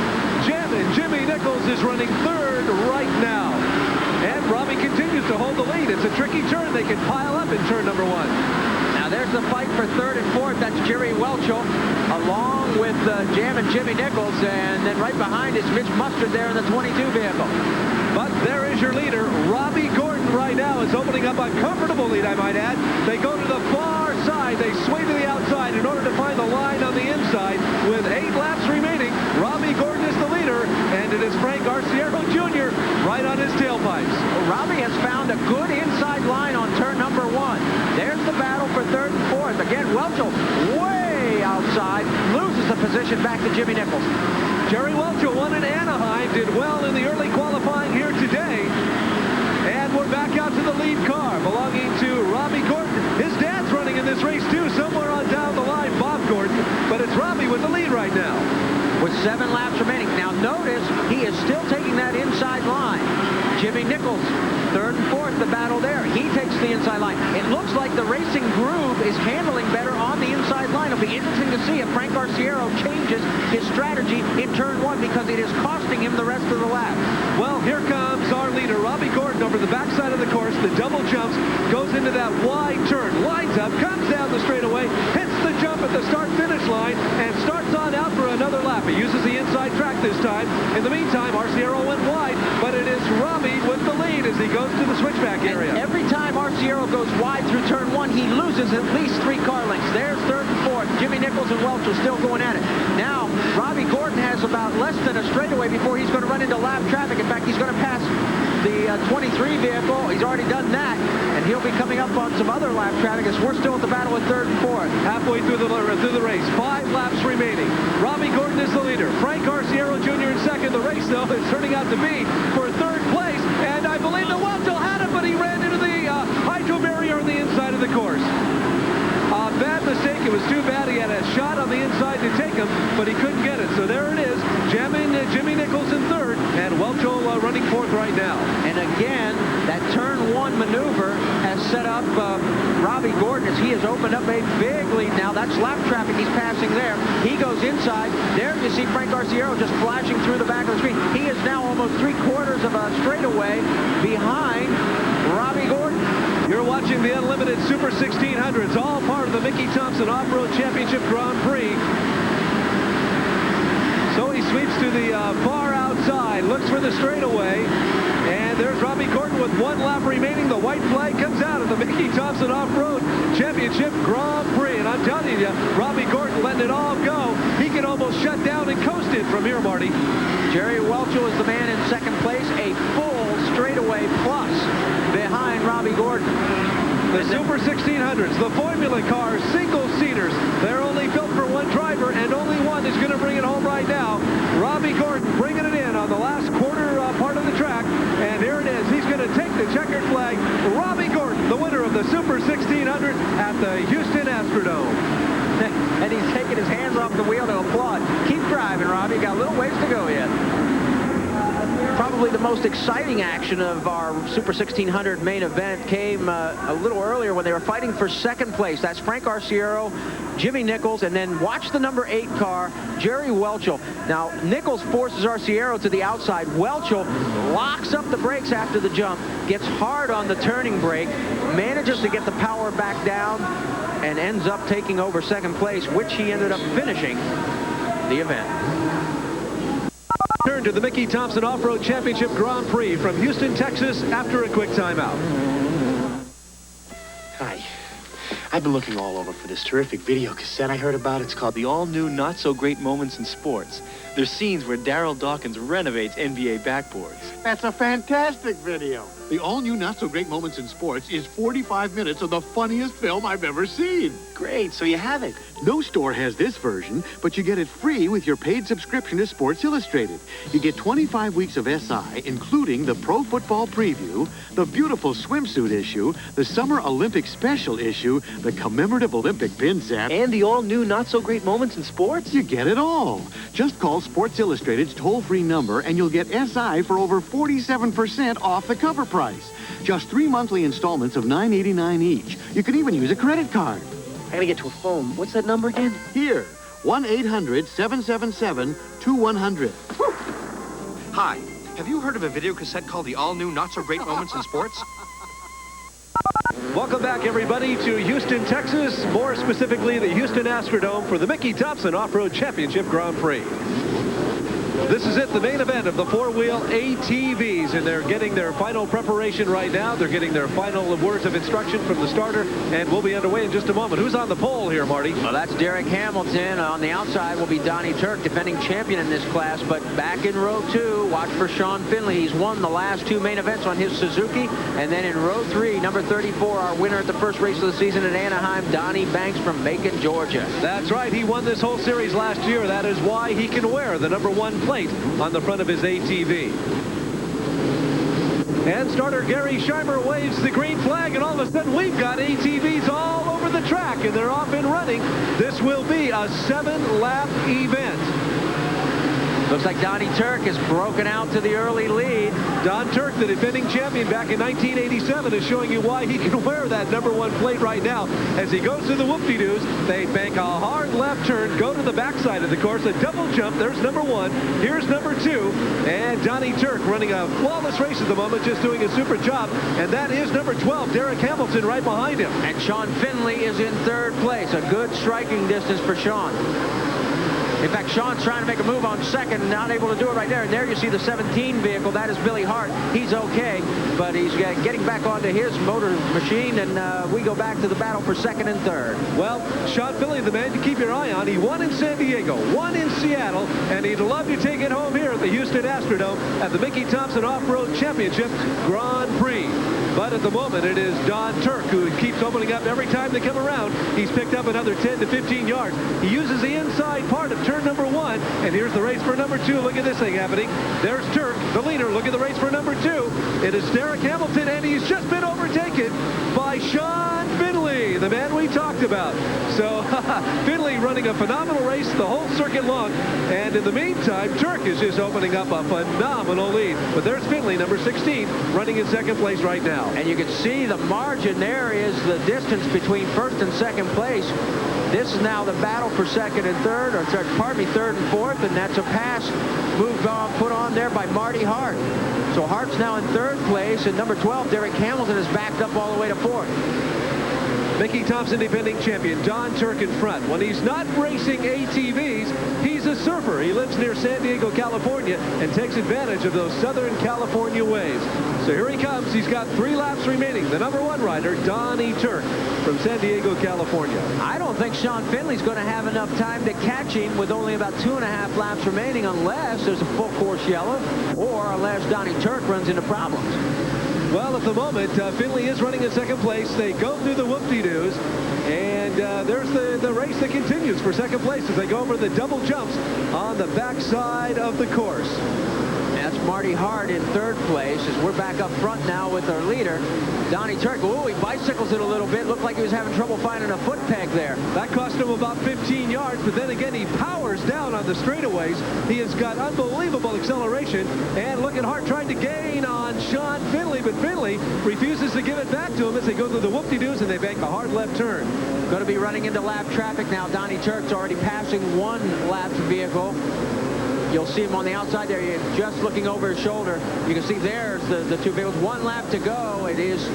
Jimmy Nichols is running third right now. And Robbie continues to hold the lead. It's a tricky turn. They can pile up in turn number 1. Now there's the fight for third and fourth. That's Jerry Welchel along with Jam and Jimmy Nichols. And then right behind is Mitch Mustard there in the 22 vehicle. But there is your leader. Robbie Gordon right now is opening up a comfortable lead, I might add. They go to the far side. They sway to the outside in order to find the line on the inside. With 8 laps remaining, Robbie Gordon is the leader. And it is Frank Arciero Jr. right on his tailpipes. Well, Robbie has found a good inside line on turn number 1. There's the battle for third and fourth. Again, Welchel way outside, loses the position back to Jimmy Nichols. Jerry Welchel won in Anaheim, did well in the early qualifying here today. And we're back out to the lead car belonging to Robbie Gordon. His dad's running in this race too, somewhere on down the line, Bob Gordon. But it's Robbie with the lead right now. With 7 laps remaining. Now notice he is still taking that inside line. Jimmy Nichols, third and fourth, the battle there. He takes the inside line. It looks like the Racing Groove is handling better on the inside line. It'll be interesting to see if Frank Arciero changes his strategy in turn 1 because it is costing him the rest of the lap. Well, here comes our leader, Robbie Gordon, over the backside of the course. The double jumps, goes into that wide turn, lines up, comes down the straightaway, hits the jump at the start-finish line, and starts on out for another lap. He uses the inside track this time. In the meantime, Arciero went wide, but it is Robbie with the lead as he goes to the switchback area. And every time Arciero goes wide through turn 1, he loses at least 3 car lengths. There's third and fourth. Jimmy Nichols and Welchel still going at it. Now, Robbie Gordon has about less than a straightaway before he's going to run into lap traffic. In fact, he's going to pass the 23 vehicle. He's already done that, and he'll be coming up on some other lap traffic as we're still at the battle with third and fourth. Halfway through the race, 5 laps remaining. Robbie Gordon is the leader. Frank Arciero Jr. in second. The race, though, is turning out to be for third place, and I believe that Welchel had it, but he ran into the hydro barrier on the inside of the course. Bad mistake. It was too bad. He had a shot on the inside to take him, but he couldn't get it. So there it is. Jamming Jimmy Nichols in third, and Welchel running fourth right now. And again, that turn 1 maneuver has set up Robbie Gordon as he has opened up a big lead now. That's lap traffic he's passing there. He goes inside. There you see Frank Arciero just flashing through the back of the screen. He is now almost 3/4 of a straightaway behind Robbie Gordon. You're watching the Unlimited Super 1600s, all part of the Mickey Thompson Off-Road Championship Grand Prix. So he He sweeps to the far outside, looks for the straightaway, and there's Robbie Gordon with 1 lap remaining. The white flag comes out of the Mickey Thompson Off-Road Championship Grand Prix, and I'm telling you, Robbie Gordon letting it all go. He can almost shut down and coast it from here, Marty. Jerry Welchel is the man in second place, a full straightaway plus behind Robbie Gordon. The Super 1600s, the Formula cars, single-seaters, they're only built for one driver, and only one is going to bring it home right now. Robbie Gordon bringing it in on the last quarter part of the track, and here it is. He's going to take the checkered flag. Robbie Gordon, the winner of the Super 1600 at the Houston Astrodome. And he's taking his hands off the wheel to applaud. Keep driving, Robbie. Got a little ways to go yet. Probably the most exciting action of our Super 1600 main event came a little earlier when they were fighting for second place. That's Frank Arciero, Jimmy Nichols, and then watch the number 8 car, Jerry Welchel. Now, Nichols forces Arciero to the outside. Welchel locks up the brakes after the jump, gets hard on the turning brake, manages to get the power back down, and ends up taking over second place, which he ended up finishing the event. Turn to the Mickey Thompson Off-Road Championship Grand Prix from Houston, Texas, after a quick timeout. Hi. I've been looking all over for this terrific video cassette I heard about. It's called The All-New Not-So-Great Moments in Sports. There's scenes where Darryl Dawkins renovates NBA backboards. That's a fantastic video. The all-new Not-So-Great Moments in Sports is 45 minutes of the funniest film I've ever seen. Great, so you have it. No store has this version, but you get it free with your paid subscription to Sports Illustrated. You get 25 weeks of SI, including the Pro Football Preview, the beautiful swimsuit issue, the Summer Olympic Special issue, the commemorative Olympic pin set, and the all-new Not-So-Great Moments in Sports? You get it all. Just call Sports Illustrated's toll-free number, and you'll get SI for over 47% off the cover price. Just 3 monthly installments of $9.89 each. You can even use a credit card. I gotta get to a phone. What's that number again? Here, 1-800-777-2100. Hi, have you heard of a video cassette called The All-New Not-So-Great Moments in Sports? Welcome back, everybody, to Houston, Texas, more specifically the Houston Astrodome for the Mickey Thompson Off-Road Championship Grand Prix. This is it, the main event of the four-wheel ATVs, and they're getting their final preparation right now. They're getting their final words of instruction from the starter, and we'll be underway in just a moment. Who's on the pole here, Marty? Well, that's Derek Hamilton. On the outside will be Donnie Turk, defending champion in this class. But back in row 2, watch for Sean Finley. He's won the last 2 main events on his Suzuki. And then in row 3, number 34, our winner at the first race of the season at Anaheim, Donnie Banks from Macon, Georgia. That's right. He won this whole series last year. That is why he can wear the number 1 plate on the front of his ATV. And starter Gary Scheimer waves the green flag, and all of a sudden we've got ATVs all over the track, and they're off and running. This will be a 7-lap event. Looks like Donnie Turk has broken out to the early lead. Don Turk, the defending champion back in 1987, is showing you why he can wear that number 1 plate right now. As he goes through the whoop-de-doos, they bank a hard left turn, go to the backside of the course, a double jump. There's number 1. Here's number 2. And Donnie Turk running a flawless race at the moment, just doing a super job. And that is number 12, Derek Hamilton, right behind him. And Sean Finley is in 3rd place. A good striking distance for Sean. In fact, Sean's trying to make a move on 2nd, not able to do it right there. And there you see the 17 vehicle. That is Billy Hart. He's okay, but he's getting back onto his motor machine, and we go back to the battle for 2nd and 3rd. Well, Sean Finley, the man to keep your eye on. He won in San Diego, won in Seattle, and he'd love to take it home here at the Houston Astrodome at the Mickey Thompson Off-Road Championship Grand Prix. But at the moment, it is Don Turk who keeps opening up every time they come around. He's picked up another 10 to 15 yards. He uses the inside part of turn number 1, and here's the race for number 2. Look at this thing happening. There's Turk, the leader. Look at the race for number 2. It is Derek Hamilton, and he's just been overtaken by Sean Finley, the man we talked about. So Finley running a phenomenal race the whole circuit long, and in the meantime, Turk is just opening up a phenomenal lead. But there's Finley, number 16, running in 2nd place right now. And you can see the margin there is the distance between 1st and 2nd place. This is now the battle for 2nd and 3rd, or pardon me, 3rd and 4th, and that's a pass put on there by Marty Hart. So Hart's now in 3rd place, and number 12, Derek Hamilton, is backed up all the way to 4th. Mickey Thompson, defending champion. Don Turk in front. When he's not racing ATVs, he's a surfer. He lives near San Diego, California, and takes advantage of those Southern California waves. So here he comes. He's got 3 laps remaining. The number 1 rider, Donnie Turk, from San Diego, California. I don't think Sean Finley's going to have enough time to catch him with only about 2.5 laps remaining, unless there's a full course yellow or unless Donnie Turk runs into problems. Well, at the moment, Finley is running in second place. They go through the whoop-de-doos, and there's the race that continues for second place as they go over the double jumps on the backside of the course. That's Marty Hart in 3rd place as we're back up front now with our leader, Donnie Turk. Oh, he bicycles it a little bit. Looked like he was having trouble finding a foot peg there. That cost him about 15 yards, but then again, he powers down on the straightaways. He has got unbelievable acceleration, and look at Hart trying to gain on Sean Finley, but Finley refuses to give it back to him as they go through the whoop-de-doos and they make a hard left turn. Going to be running into lap traffic now. Donnie Turk's already passing 1 lapped vehicle. You'll see him on the outside there. You're just looking over his shoulder. You can see there's the 2 vehicles. 1 lap to go. It is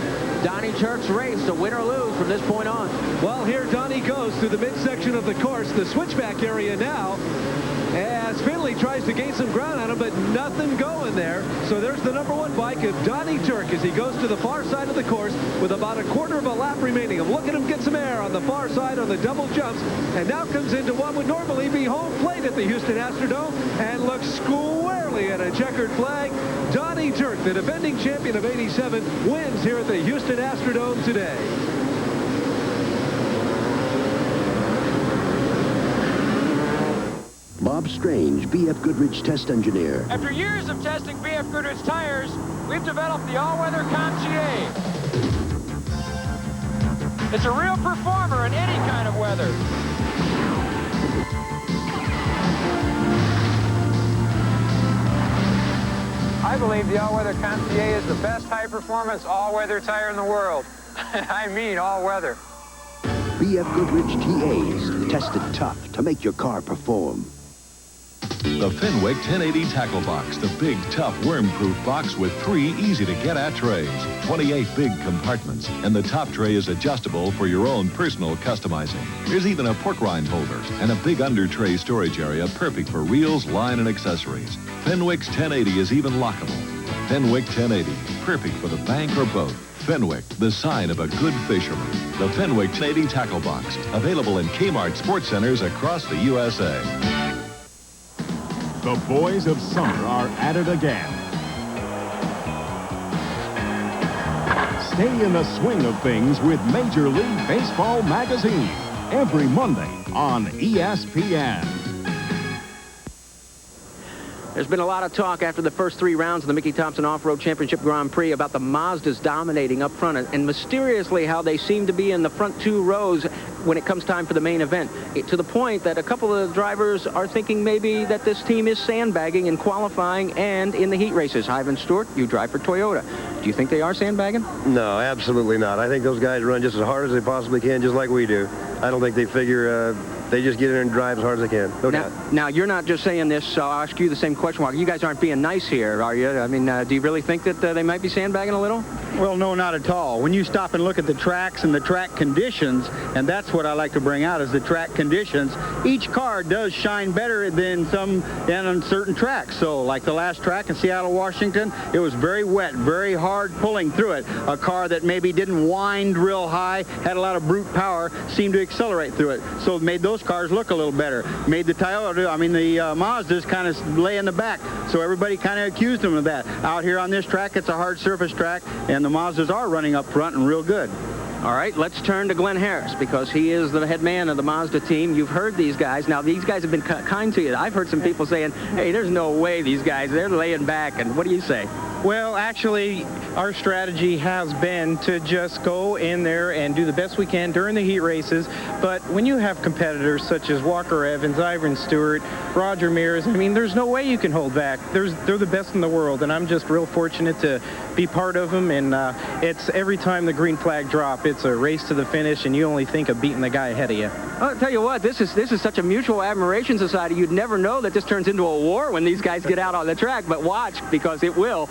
Donnie Turk's race, to win or lose from this point on. Well, here Donnie goes through the midsection of the course, the switchback area now, as Finley tries to gain some ground on him, but nothing going there. So there's the number 1 bike of Donnie Turk as he goes to the far side of the course with about a 1/4 of a lap remaining. And look at him get some air on the far side on the double jumps, and now comes into what would normally be home plate at the Houston Astrodome and looks squarely at a checkered flag. Donnie Turk, the defending champion of '87, wins here at the Houston Astrodome today. Bob Strange, B.F. Goodrich test engineer. After years of testing B.F. Goodrich tires, we've developed the all-weather COMTA. It's a real performer in any kind of weather. I believe the all-weather COMTA is the best high-performance all-weather tire in the world. I mean all-weather. B.F. Goodrich TAs, tested tough to make your car perform. The Fenwick 1080 Tackle Box, the big, tough, worm-proof box with 3 easy-to-get-at trays, 28 big compartments, and the top tray is adjustable for your own personal customizing. There's even a pork rind holder and a big under-tray storage area perfect for reels, line, and accessories. Fenwick's 1080 is even lockable. Fenwick 1080, perfect for the bank or boat. Fenwick, the sign of a good fisherman. The Fenwick 1080 Tackle Box, available in Kmart sports centers across the USA. The boys of summer are at it again. Stay in the swing of things with Major League Baseball Magazine every Monday on ESPN. There's been a lot of talk after the first 3 rounds of the Mickey Thompson Off-Road Championship Grand Prix about the Mazdas dominating up front and mysteriously how they seem to be in the front 2 rows when it comes time for the main event, to the point that a couple of drivers are thinking maybe that this team is sandbagging in qualifying and in the heat races. Ivan Stewart, you drive for Toyota. Do you think they are sandbagging? No, absolutely not. I think those guys run just as hard as they possibly can, just like we do. I don't think they figure they just get in there and drive as hard as they can. No doubt. Now, you're not just saying this, so I'll ask you the same question. Well, you guys aren't being nice here, are you? I mean, do you really think that they might be sandbagging a little? Well, no, not at all. When you stop and look at the tracks and the track conditions, and that's what I like to bring out is the track conditions, each car does shine better than some on certain tracks. So like the last track in Seattle, Washington, it was very wet, very hard pulling through it. A car that maybe didn't wind real high, had a lot of brute power, seemed to accelerate through it. So it made those cars look a little better. Made the Toyota, the Mazdas kind of lay in the back. So everybody kind of accused them of that. Out here on this track, it's a hard surface track, and the Mazdas are running up front and real good. All right, let's turn to Glenn Harris because he is the head man of the Mazda team. You've heard these guys. Now, these guys have been kind to you. I've heard some people saying, hey, there's no way these guys, they're laying back. And what do you say? Well, actually, our strategy has been to just go in there and do the best we can during the heat races. But when you have competitors such as Walker Evans, Ivan Stewart, Roger Mears, I mean, there's no way you can hold back. They're the best in the world, and I'm just real fortunate to be part of them. And it's every time the green flag drop, it's a race to the finish, and you only think of beating the guy ahead of you. I'll tell you what, this is such a mutual admiration society. You'd never know that this turns into a war when these guys get out on the track, but watch, because it will.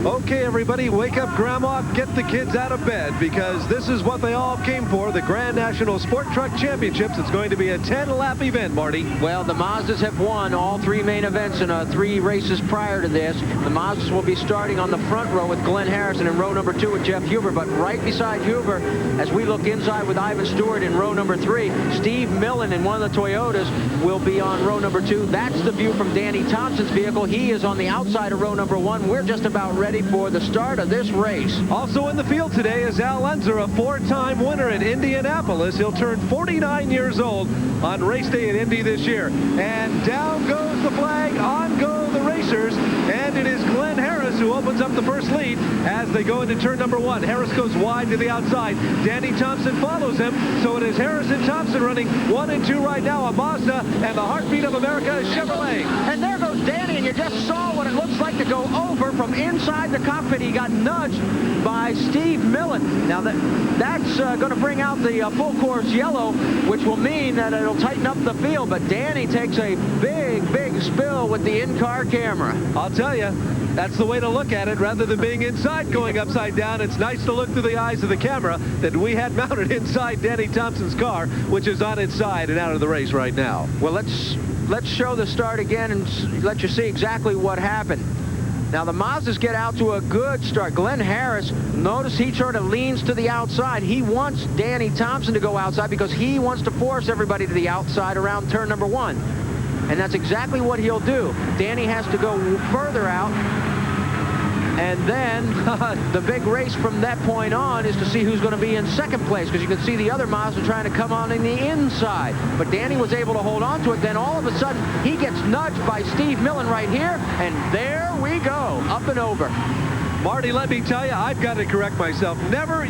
Okay, everybody, wake up Grandma, get the kids out of bed, because this is what they all came for, the Grand National Sport Truck Championships. It's going to be a 10-lap event, Marty. Well, the Mazdas have won all 3 main events in 3 races prior to this. The Mazdas will be starting on the front row with Glenn Harrison in row number 2 with Jeff Huber, but right beside Huber, as we look inside with Ivan Stewart in row number 3, Steve Millen in one of the Toyotas will be on row number 2. That's the view from Danny Thompson's vehicle. He is on the outside of row number 1. We're just about ready for the start of this race. Also in the field today is Al Unser, a 4-time winner at Indianapolis. He'll turn 49 years old on race day at Indy this year. And down goes the flag, on go the racers, and it is Glenn Harris who opens up the first lead as they go into turn number 1. Harris goes wide to the outside. Danny Thompson follows him, so it is Harris and Thompson running 1 and 2 right now, a Mazda, and the heartbeat of America is Chevrolet. And there goes Danny, and you just saw what it looks like to go over from inside the cockpit. He got nudged by Steve Millen. Now that's going to bring out the full course yellow, which will mean that it'll tighten up the field, but Danny takes a big spill with the in-car camera. I'll tell you, that's the way to look at it. Rather than being inside going upside down, it's nice to look through the eyes of the camera that we had mounted inside Danny Thompson's car, which is on its side and out of the race right now. Well, let's show the start again and let you see exactly what happened. Now, the Mazdas get out to a good start. Glenn Harris, notice he sort of leans to the outside. He wants Danny Thompson to go outside because he wants to force everybody to the outside around turn number 1. And that's exactly what he'll do. Danny has to go further out. And then the big race from that point on is to see who's going to be in second place, because you can see the other Mazda trying to come on in the inside. But Danny was able to hold on to it. Then all of a sudden, he gets nudged by Steve Millen right here. And there we go, up and over. Marty, let me tell you, I've got to correct myself.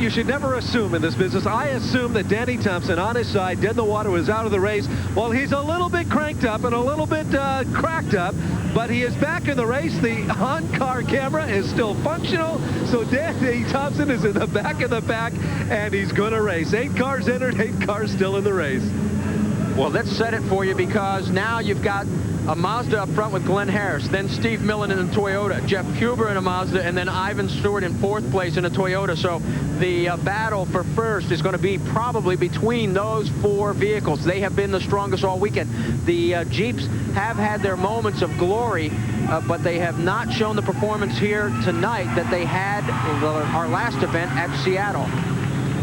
You should never assume in this business. I assume that Danny Thompson on his side, dead in the water, was out of the race. Well, he's a little bit cranked up and a little bit cracked up, but he is back in the race. The on-car camera is still functional, so Danny Thompson is in the back of the pack, and he's going to race. 8 cars entered, 8 cars still in the race. Well, let's set it for you, because now you've got a Mazda up front with Glenn Harris, then Steve Millen in a Toyota, Jeff Huber in a Mazda, and then Ivan Stewart in 4th place in a Toyota. So the battle for first is going to be probably between those 4 vehicles. They have been the strongest all weekend. The Jeeps have had their moments of glory, but they have not shown the performance here tonight that they had our last event at Seattle.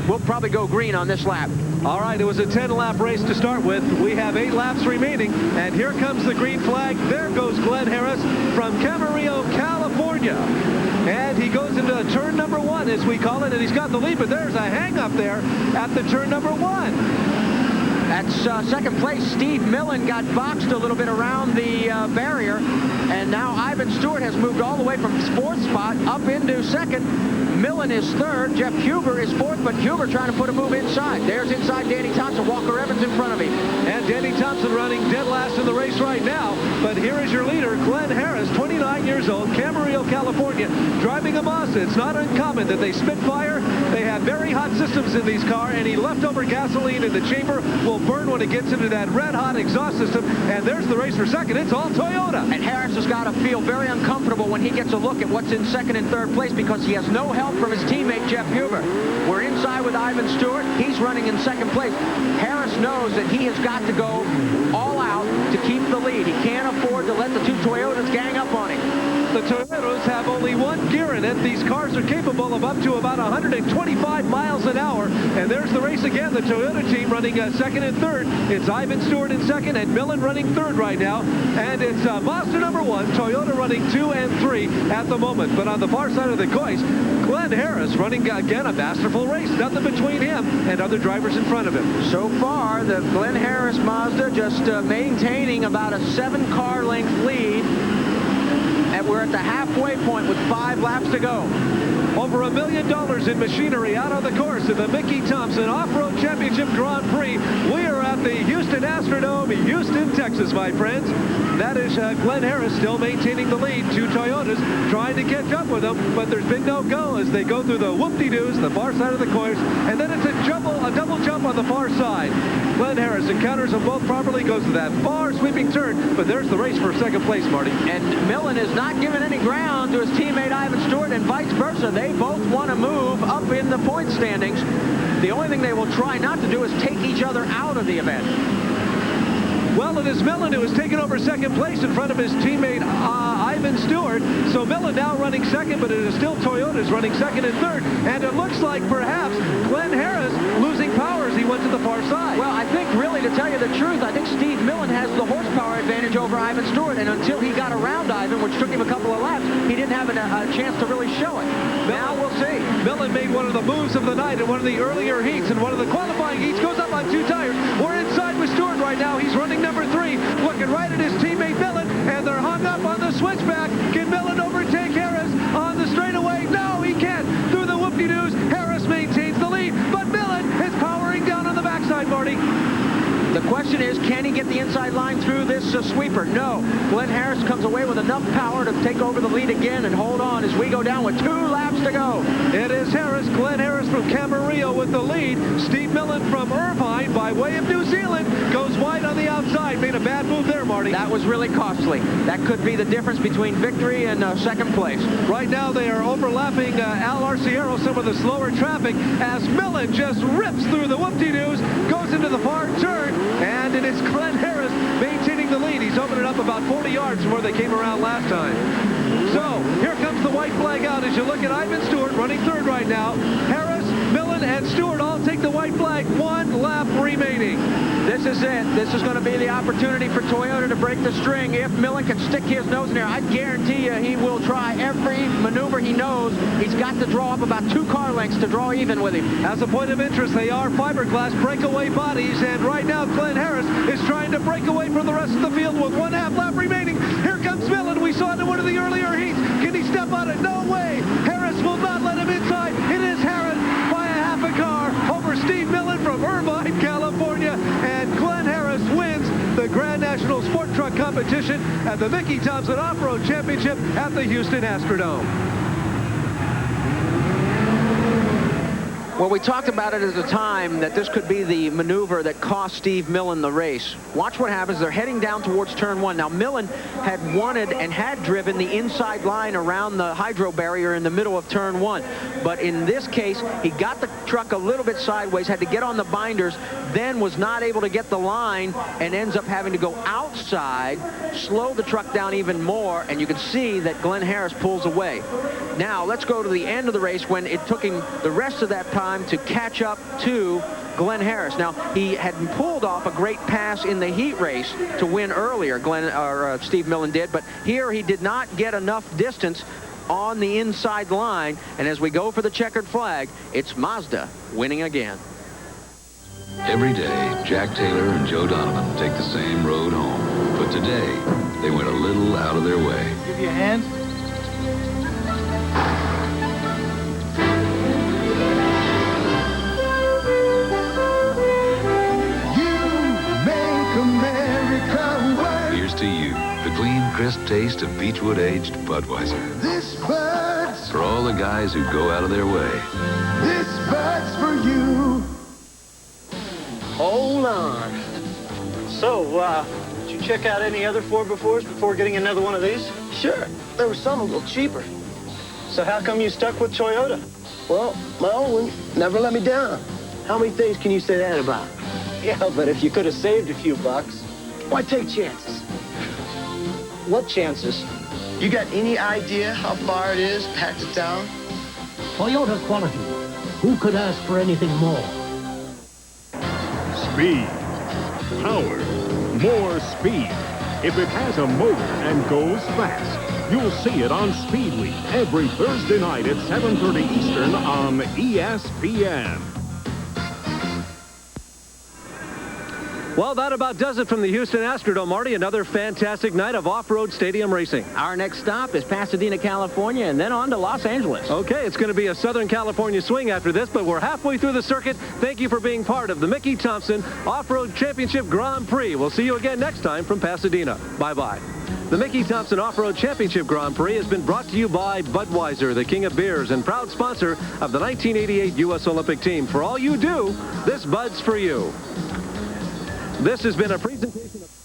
We'll probably go green on this lap. All right, it was a 10-lap race to start with. We have 8 laps remaining, and here comes the green flag. There goes Glenn Harris from Camarillo, California. And he goes into turn number 1, as we call it, and he's got the lead, but there's a hang-up there at the turn number 1. That's second place. Steve Millen got boxed a little bit around the barrier, and now Ivan Stewart has moved all the way from 4th spot up into 2nd. Millen is 3rd. Jeff Huber is 4th, but Huber trying to put a move inside. There's inside Danny Thompson. Walker Evans in front of him. And Danny Thompson running dead last in the race right now. But here is your leader, Glenn Harris, 29 years old, Camarillo, California, driving a Mazda. It's not uncommon that they spit fire. They have very hot systems in these cars. Any leftover gasoline in the chamber will burn when it gets into that red-hot exhaust system. And there's the race for second. It's all Toyota. And Harris has got to feel very uncomfortable when he gets a look at what's in 2nd and 3rd place, because he has no help from his teammate Jeff Huber. We're inside with Ivan Stewart. He's running in 2nd place. Harris knows that he has got to go all out to keep the lead. He can't afford to let the 2 Toyotas gang up on him. The Toyotas have only 1 gear in it. These cars are capable of up to about 125 miles an hour. And there's the race again. The Toyota team running 2nd and 3rd. It's Ivan Stewart in 2nd and Millen running 3rd right now. And it's Mazda number 1, Toyota running 2 and 3 at the moment. But on the far side of the course, Glenn Harris running again a masterful race. Nothing between him and other drivers in front of him. So far, the Glenn Harris Mazda just maintaining about a 7-car length lead. And we're at the halfway point with 5 laps to go. Over $1 million in machinery out on the course of the Mickey Thompson Off-Road Championship Grand Prix. We are at the Houston Astrodome, Houston, Texas, my friends. That is Glenn Harris still maintaining the lead. Two Toyotas trying to catch up with him, but there's been no go as they go through the whoop-de-doos, the far side of the course, and then it's a double jump on the far side. Glenn Harris encounters them both properly, goes to that far sweeping turn, but there's the race for second place, Marty. And Millen is not giving any ground to his teammate Ivan Stewart, and vice versa. They both want to move up in the point standings. The only thing they will try not to do is take each other out of the event. Well, it is Millen who has taken over second place in front of his teammate Ivan Stewart. So Millen now running second, but it is still Toyotas running second and third. And it looks like perhaps Glenn Harris losing power as he went to the far side. Well, I think really, to tell you the truth, I think Steve Millen has the horsepower advantage over Ivan Stewart. And until he got around Ivan, which took him a couple of laps, he didn't have a chance to really show it. Now we'll see. Millen made one of the moves of the night in one of the earlier heats, and one of the qualifying heats goes up on two tires. We're inside with Stewart right now. He's running number 3, looking right at his teammate Millen, and they're hung up on the switchback. Can Millen overtake Harris on the straightaway? No, he can't. Through the whoop-de-doos, Harris maintains the lead, but Millen is powering down on the backside, Marty. The question is, can he get the inside line through this sweeper? No. Glenn Harris comes away with enough power to take over the lead again and hold on as we go down with 2 laps to go. It is Harris, Glenn Harris from Camarillo with the lead. Steve Millen from Irvine by way of New Zealand goes wide on the outside. Made a bad move there, Marty. That was really costly. That could be the difference between victory and second place. Right now they are overlapping Al Arciero, some of the slower traffic, as Millen just rips through the whoop-de-doos, goes into the far turn, and it is Glenn Harris maintaining the lead. He's opening up about 40 yards from where they came around last time. So here comes the white flag out as you look at Ivan Stewart running third right now. Harris, Millen, and Stewart all take the white flag. 1 lap remaining. This is it. This is going to be the opportunity for Toyota to break the string. If Millen can stick his nose in there, I guarantee you he will try every maneuver he knows. He's got to draw up about 2 car lengths to draw even with him. As a point of interest, they are fiberglass breakaway bodies, and right now Glenn Harris is trying to break away from the rest of the field with 1/2 lap remaining. Here comes Millen. We saw it in one of the earlier heats. Can he step on it? No way. Harris will not let him inside. It is Harris by a half a car over Steve Millen from Irvine, California, and Glenn Harris wins the Grand National Sport Truck Competition at the Mickey Thompson Off-Road Championship at the Houston Astrodome. Well, we talked about it at the time that this could be the maneuver that cost Steve Millen the race. Watch what happens. They're heading down towards turn 1. Now, Millen had wanted and had driven the inside line around the hydro barrier in the middle of turn 1. But in this case, he got the truck a little bit sideways, had to get on the binders, then was not able to get the line and ends up having to go outside, slow the truck down even more, and you can see that Glenn Harris pulls away. Now, let's go to the end of the race when it took him the rest of that time to catch up to Glenn Harris. Now, he had pulled off a great pass in the heat race to win earlier, Steve Millen did, but here he did not get enough distance on the inside line, and as we go for the checkered flag, it's Mazda winning again. Every day, Jack Taylor and Joe Donovan take the same road home, but today, they went a little out of their way. Give you a hand. Here's to you, the clean, crisp taste of Beechwood-aged Budweiser. This Bud's For all the guys who go out of their way. This Bud's for you. Hold on. So, did you check out any other 4x4s before getting another one of these? Sure. There was some a little cheaper. So how come you stuck with Toyota? Well, my old one never let me down. How many things can you say that about? Yeah, but if you could have saved a few bucks. Why take chances? What chances? You got any idea how far it is back to town? Toyota quality. Who could ask for anything more? Speed, power, more speed. If it has a motor and goes fast, you'll see it on Speed Week every Thursday night at 7:30 Eastern on ESPN. Well, that about does it from the Houston Astrodome, Marty. Another fantastic night of off-road stadium racing. Our next stop is Pasadena, California, and then on to Los Angeles. Okay, it's going to be a Southern California swing after this, but we're halfway through the circuit. Thank you for being part of the Mickey Thompson Off-Road Championship Grand Prix. We'll see you again next time from Pasadena. Bye-bye. The Mickey Thompson Off-Road Championship Grand Prix has been brought to you by Budweiser, the king of beers, and proud sponsor of the 1988 U.S. Olympic team. For all you do, this Bud's for you. This has been a presentation of...